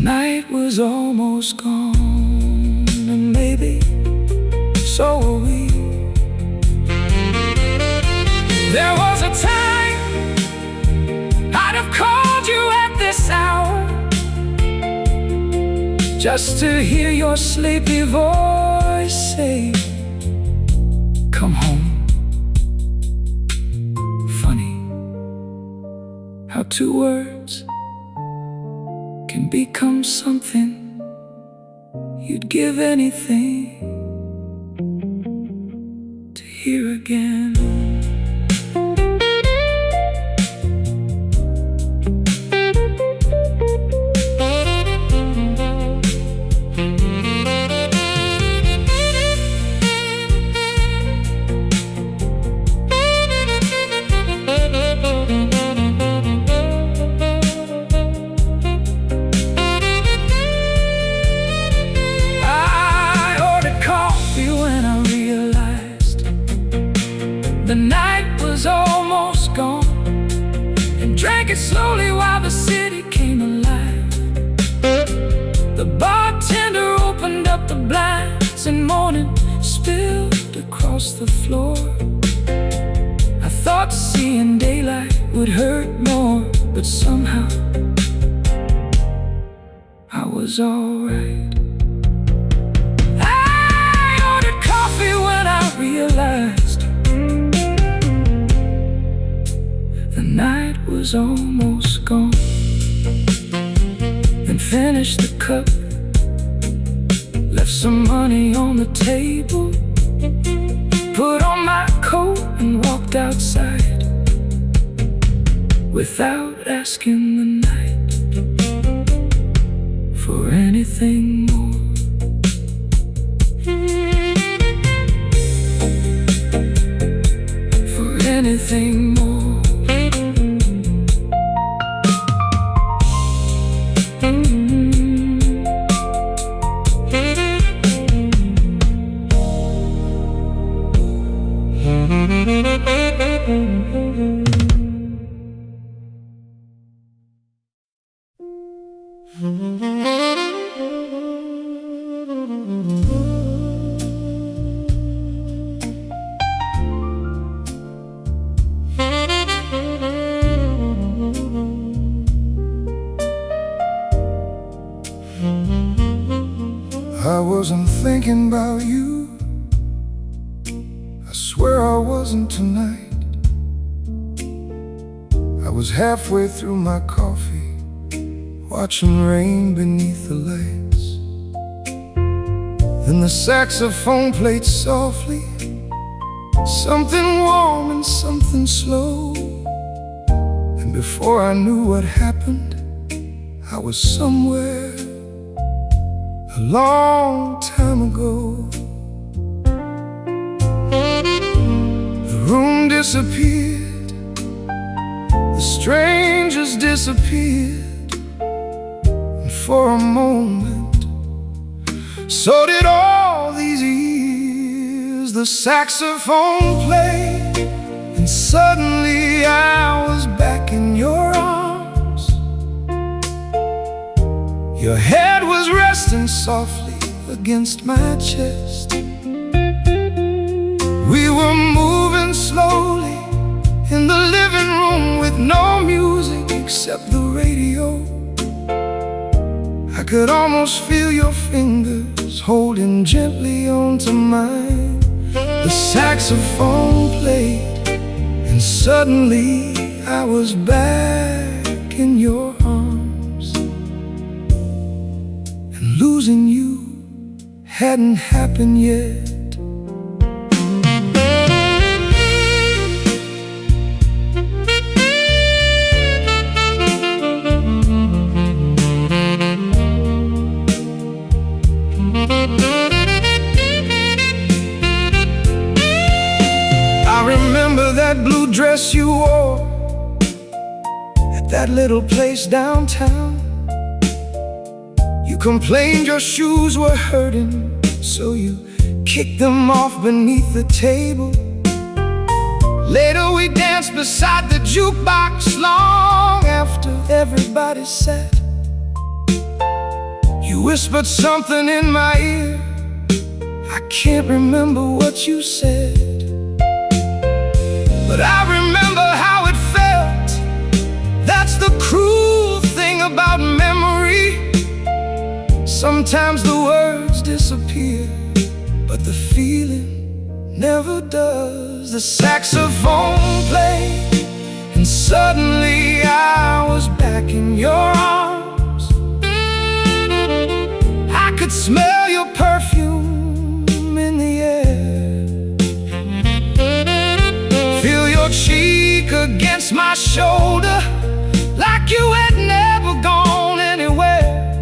night was almost gone, and maybe so were we. There was a time I'd have called you at this hour, just to hear your sleepy voice say, "Come home." Funny how two words can become something you'd give anything to hear again. The night was almost gone, and drank it slowly while the city came alive. The bartender opened up the blinds, and morning spilled across the floor. I thought seeing daylight would hurt more, but somehow I was alright. I ordered coffee when I realized the night was almost gone. Then finished the cup, left some money on the table, put on my coat and walked outside without asking the night for anything more. For anything more. I wasn't thinking about you, I swear I wasn't tonight. I was halfway through my coffee, watching rain beneath the lights. Then the saxophone played softly, something warm and something slow. And before I knew what happened, I was somewhere a long time ago. The room disappeared, the strangers disappeared, and for a moment, so did all these years. The saxophone played, and suddenly I was back in your arms. Your head was resting softly against my chest. We were moving slowly in the living room with no music except the radio. I could almost feel your fingers holding gently onto mine. The saxophone played, and suddenly I was back in your arms. And losing you hadn't happened yet. I remember that blue dress you wore at that little place downtown. You complained your shoes were hurting, so you kicked them off beneath the table. Later we danced beside the jukebox long after everybody sat. You whispered something in my ear. I can't remember what you said, but I remember how it felt. That's the cruel thing about memory. Sometimes the words disappear, but the feeling never does. The saxophone played, and suddenly I was back in your arms. I could smell your perfume in the air, feel your cheek against my shoulder, like you had never gone anywhere.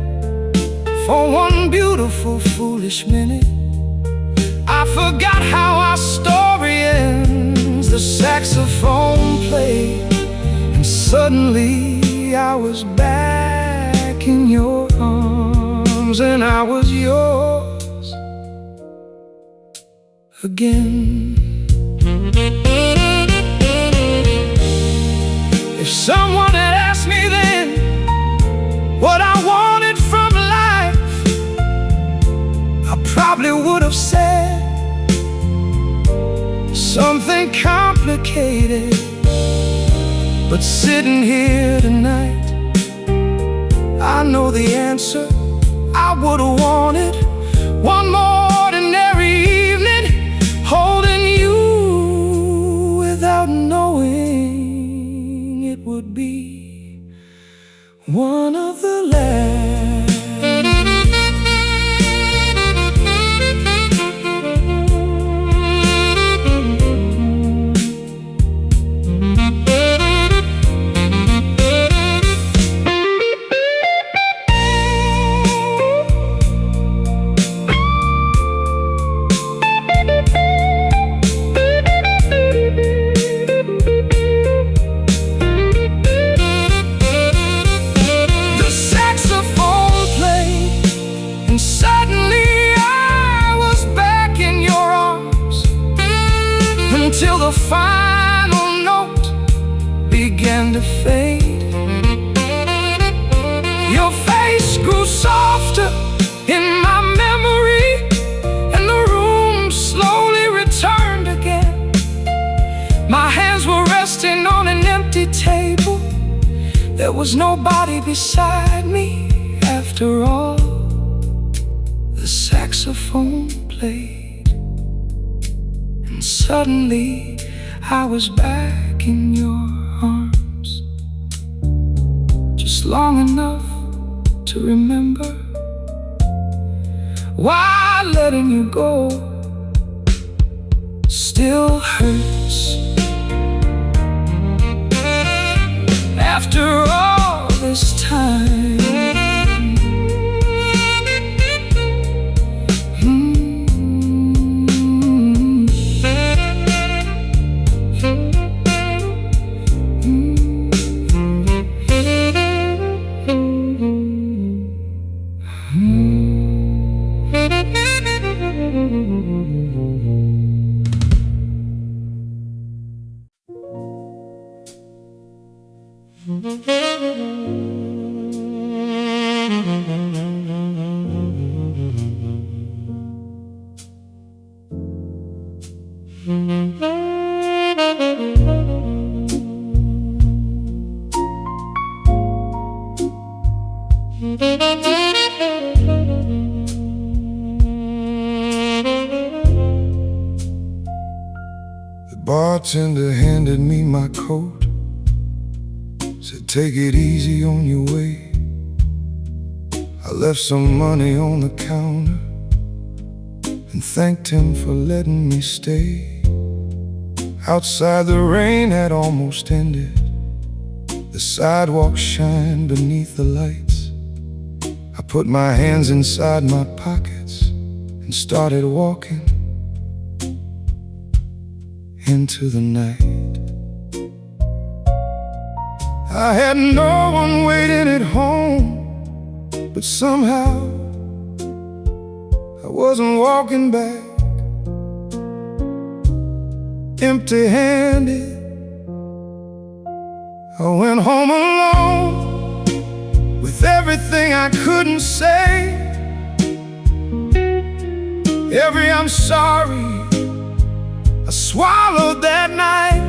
For one beautiful, foolish minute, I forgot how our story ends. The saxophone played, and suddenly I was back in your arms, and I was yours again. If someone had asked me then what I wanted from life, I probably would have said something complicated. But sitting here tonight, I know the answer. I would have wanted one more ordinary evening, holding you without knowing it would be one of the last. Until the final note began to fade. Your face grew softer in my memory, and the room slowly returned again. My hands were resting on an empty table. There was nobody beside me after all. The saxophone played, and suddenly I was back in your arms, just long enough to remember why letting you go still hurts. After all this time, The bartender handed me my coat, said take it easy on your way. I left some money on the counter and thanked him for letting me stay. Outside the rain had almost ended. The sidewalk shined beneath the lights. I put my hands inside my pockets and started walking into the night. I had no one waiting at home, but somehow I wasn't walking back empty-handed. I went home alone with everything everything I couldn't say, every I'm sorry I swallowed that night,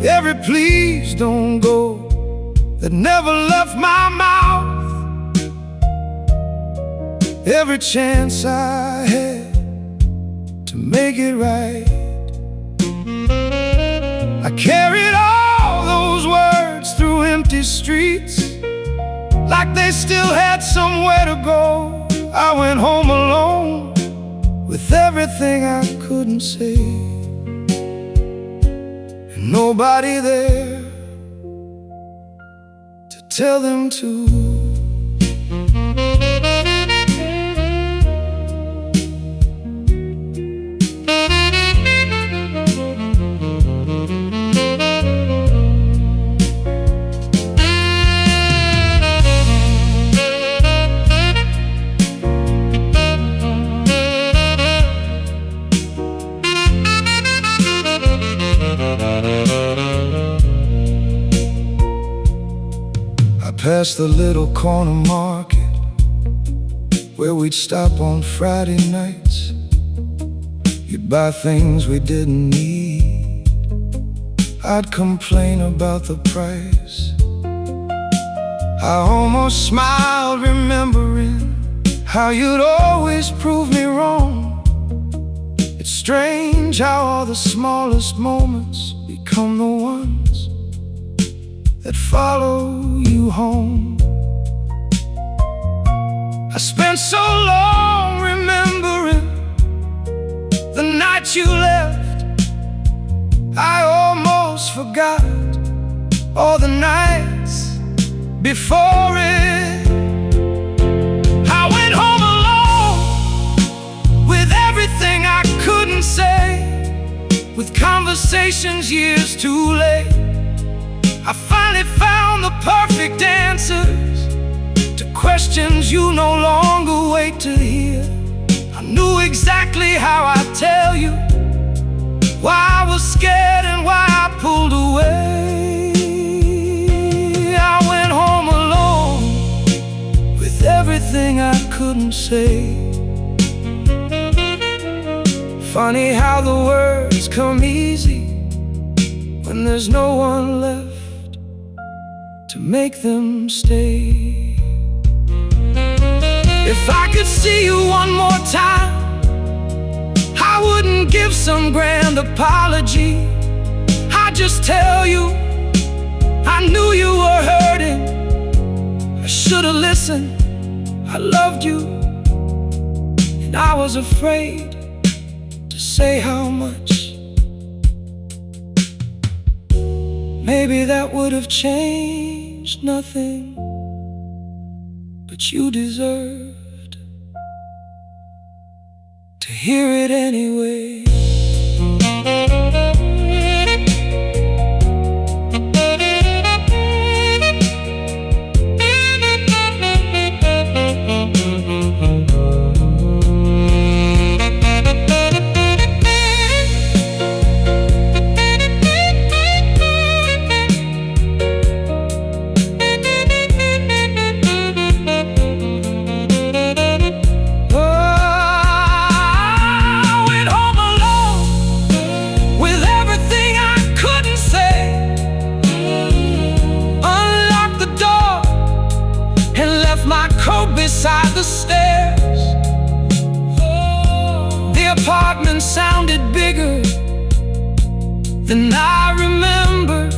every please don't go that never left my mouth, every chance I had to make it right. I carried all those words through empty streets like they still had somewhere to go. I went home alone with everything I couldn't say, and nobody there to tell them to. Past the little corner market where we'd stop on Friday nights. You'd buy things we didn't need. I'd complain about the price. I almost smiled remembering how you'd always prove me wrong. It's strange how all the smallest moments become the ones that follow you home. I spent so long remembering the night you left. I almost forgot all the nights before it. I went home alone with everything I couldn't say, with conversations years too late. I finally found the perfect answers to questions you no longer wait to hear. I knew exactly how I'd tell you why I was scared and why I pulled away. I went home alone with everything I couldn't say. Funny how the words come easy when there's no one left to make them stay. If I could see you one more time, I wouldn't give some grand apology. I'd just tell you I knew you were hurting. I should've listened. I loved you, and I was afraid to say how much. Maybe that would have changed nothing, but you deserved to hear it anyway. Beside the stairs, the apartment sounded bigger than I remembered,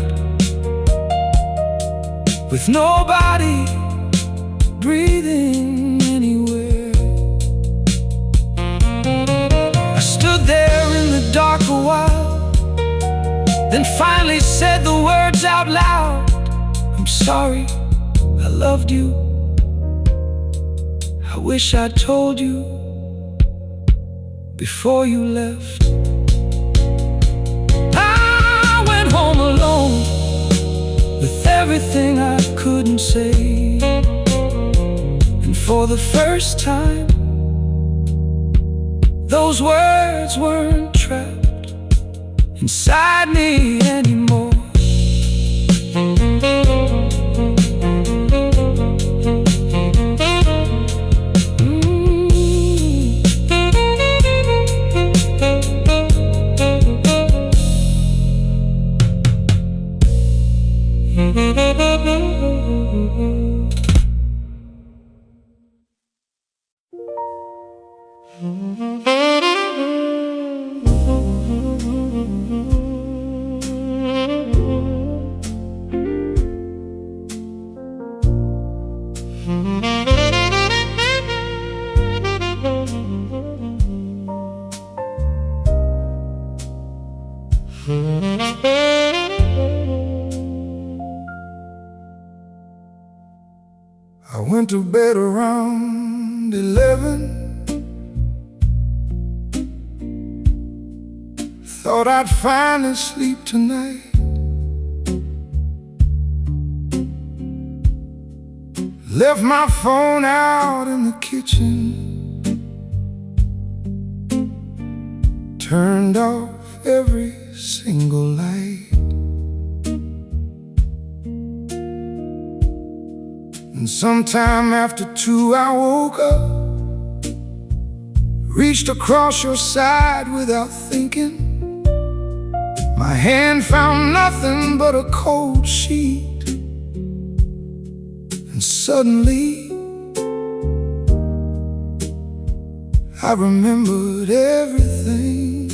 with nobody breathing anywhere. I stood there in the dark a while, then finally said the words out loud. I'm sorry, I loved you. I wish I'd told you before you left. I went home alone with everything I couldn't say, and for the first time, those words weren't trapped inside me anymore. I went to bed around 11. Thought I'd finally sleep tonight. Left my phone out in the kitchen, turned off every single light. And sometime after 2 I woke up, reached across your side without thinking. My hand found nothing but a cold sheet, and suddenly I remembered everything.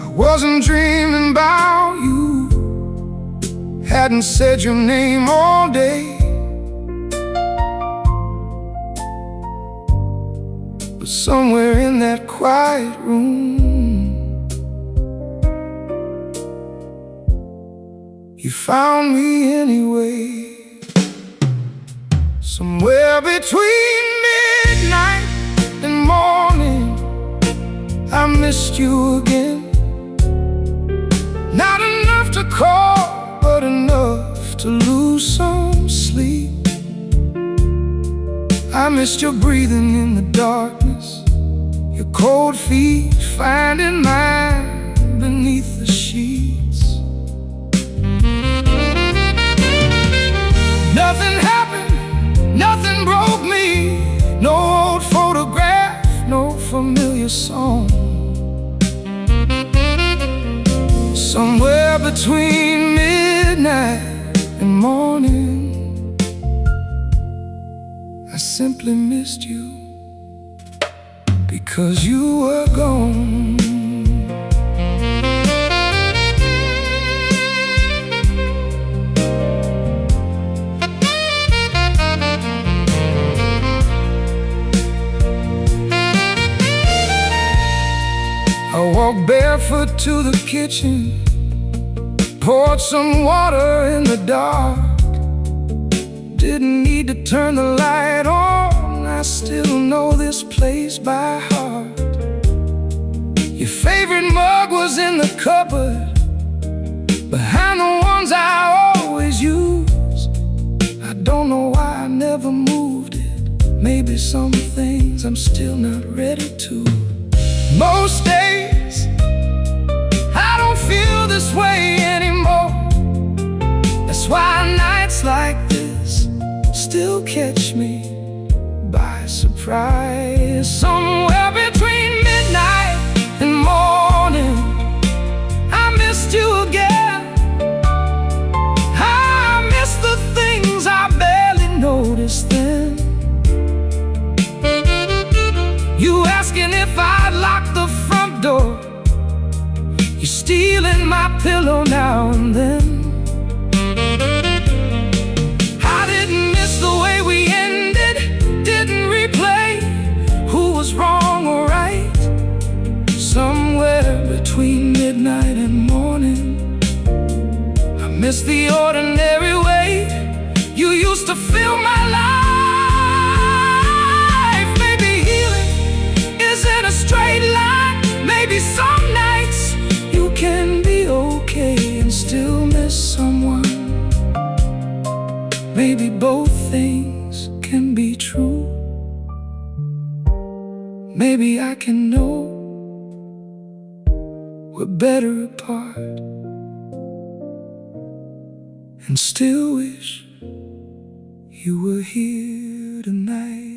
I wasn't dreaming about you, hadn't said your name all day, but somewhere in that quiet room, you found me anyway. Somewhere between midnight and morning, I missed you again. Not enough to call, but enough to lose some sleep. I missed your breathing in the darkness, your cold feet finding mine beneath the sheets. Nothing happened, nothing broke me. No old photograph, no familiar song. Somewhere between midnight and morning, I simply missed you because you were gone. I walked barefoot to the kitchen, poured some water in the dark. Didn't need to turn the light on, I still know this place by heart. Your favorite mug was in the cupboard, behind the ones I always use. I don't know why I never moved it. Maybe some things I'm still not ready to. Most days I don't feel this way anymore. That's why nights like this still catch me by surprise. Somewhere between midnight and morning, I missed you again. I miss the things I barely noticed then. You asking if I'd lock the front door, you stealing my pillow now and then. I didn't miss the way we ended, didn't replay who was wrong or right. Somewhere between midnight and morning, I miss the ordinary way you used to fill my life. Maybe healing isn't a straight line. Maybe some nights you can be okay and still miss someone. Maybe both things can be true. Maybe I can know we're better apart and still wish you were here tonight.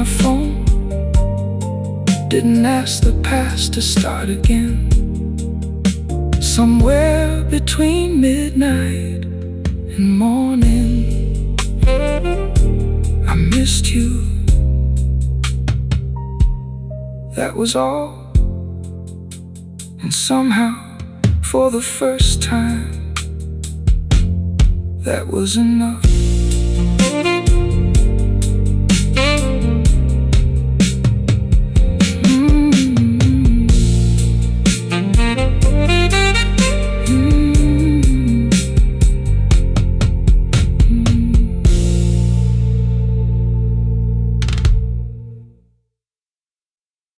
my phone, didn't ask the past to start again. Somewhere between midnight and morning, I missed you. That was all. And somehow, for the first time, that was enough.